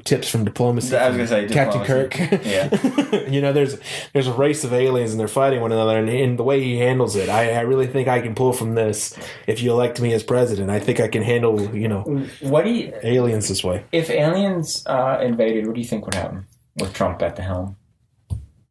tips from diplomacy. I was gonna say Captain diplomacy. Kirk. Yeah. You know, there's a race of aliens and they're fighting one another, and the way he handles it, I really think I can pull from this. If you elect me as president, I think I can handle, What do you... aliens this way. If aliens invaded, what do you think would happen with Trump at the helm?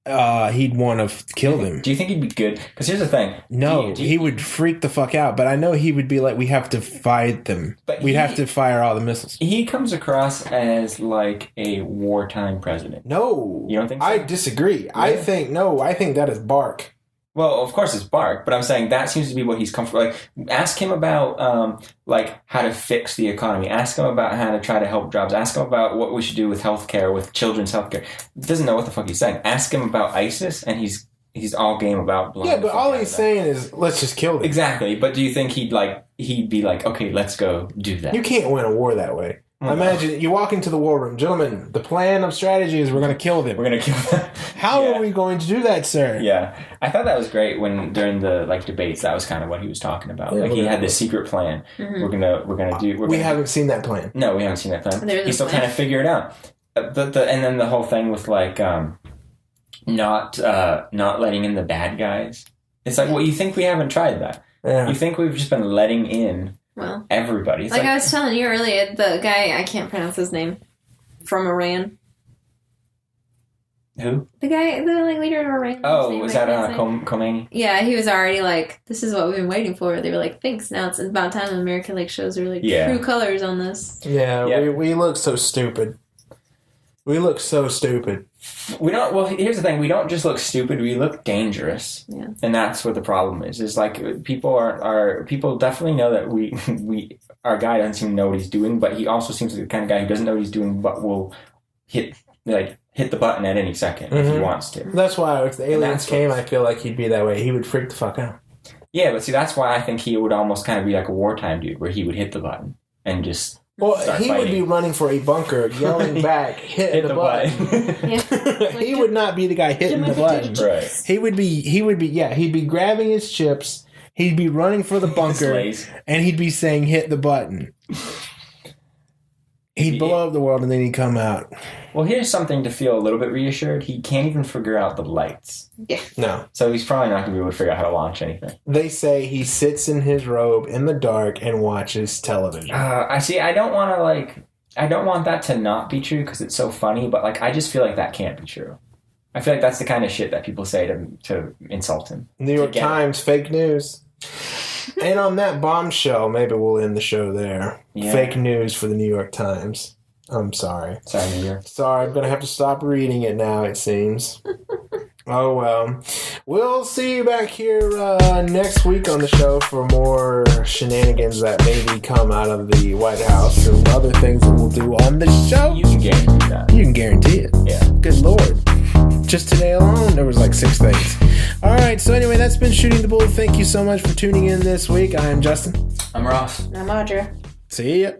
He'd want to kill them. Do you think he'd be good? Because here's the thing. No, Do you- he would freak the fuck out. But I know he would be like, we have to fight them. But We'd he- have to fire all the missiles. He comes across as like a wartime president. No. You don't think so? I disagree. I think that is bark. Well, of course it's bark, but I'm saying that seems to be what he's comfortable. Like, ask him about like how to fix the economy. Ask him about how to try to help jobs. Ask him about what we should do with healthcare, with children's healthcare. He doesn't know what the fuck he's saying. Ask him about ISIS, and he's all game about blowing Yeah, the but fuck all out he's of that. saying is, let's just kill them. Exactly. But do you think he'd be like, okay, let's go do that? You can't win a war that way. Imagine you walk into the war room, gentlemen. The plan of strategy is we're going to kill them. We're gonna kill them. How Yeah. are we going to do that, sir? Yeah, I thought that was great when during the debates. That was kind of what he was talking about. Yeah, Like he we're had gonna- this secret plan. Mhm. We're gonna do. We haven't seen that plan. No, we haven't seen that plan. There is He's a still plan. trying to figure it out. And then the whole thing with not letting in the bad guys. It's like, well, you think we haven't tried that? Yeah. You think we've just been letting in Well, everybody? It's like I was telling you earlier, the guy, I can't pronounce his name, from Iran. who? The guy, the leader of Iran. Oh, His name, was I that can't say. Khomeini? Yeah, he was already like, this is what we've been waiting for. They were like, thanks. Now it's about time America shows their Yeah. true colors on this. Yeah, Yeah. we look so stupid. We look so stupid. We don't. Well, here's the thing: we don't just look stupid; we look dangerous, Yeah. and that's what the problem is. Is like people definitely know that we our guy doesn't seem to know what he's doing, but he also seems like the kind of guy who doesn't know what he's doing, but will hit the button at any second if he Mhm. wants to. That's why if the aliens that's came, what- I feel like he'd be that way. He would freak the fuck out. Yeah, but see, that's why I think he would almost kind of be like a wartime dude, where he would hit the button and just Well, start he would fighting. be running for a bunker, yelling back, hitting hit the the button. button. He would not be the guy hitting the button. Right. He would be, he'd be grabbing his chips, he'd be running for the bunker, Slays. and he'd be saying, hit the button. He'd blow up the world, and then he'd come out. Well, here's something to feel a little bit reassured. He can't even figure out the lights, No. so he's probably not going to be able to figure out how to launch anything. They say he sits in his robe in the dark and watches television. I see. I don't want to I don't want that to not be true because it's so funny. But I just feel like that can't be true. I feel like that's the kind of shit that people say to insult him. New York Again. Times, fake news. And on that bombshell, maybe we'll end the show there. Yeah. Fake news for the New York Times. I'm sorry. Sorry, New York. Sorry, I'm going to have to stop reading it now, it seems. Oh, well. We'll see you back here next week on the show for more shenanigans that maybe come out of the White House and other things that we'll do on the show. You can guarantee that. You can guarantee it. Yeah. Good Lord. Just today alone, there was 6 things. All right, so anyway, that's been Shooting the Bull. Thank you so much for tuning in this week. I am Justin. I'm Ross. I'm Audra. See ya.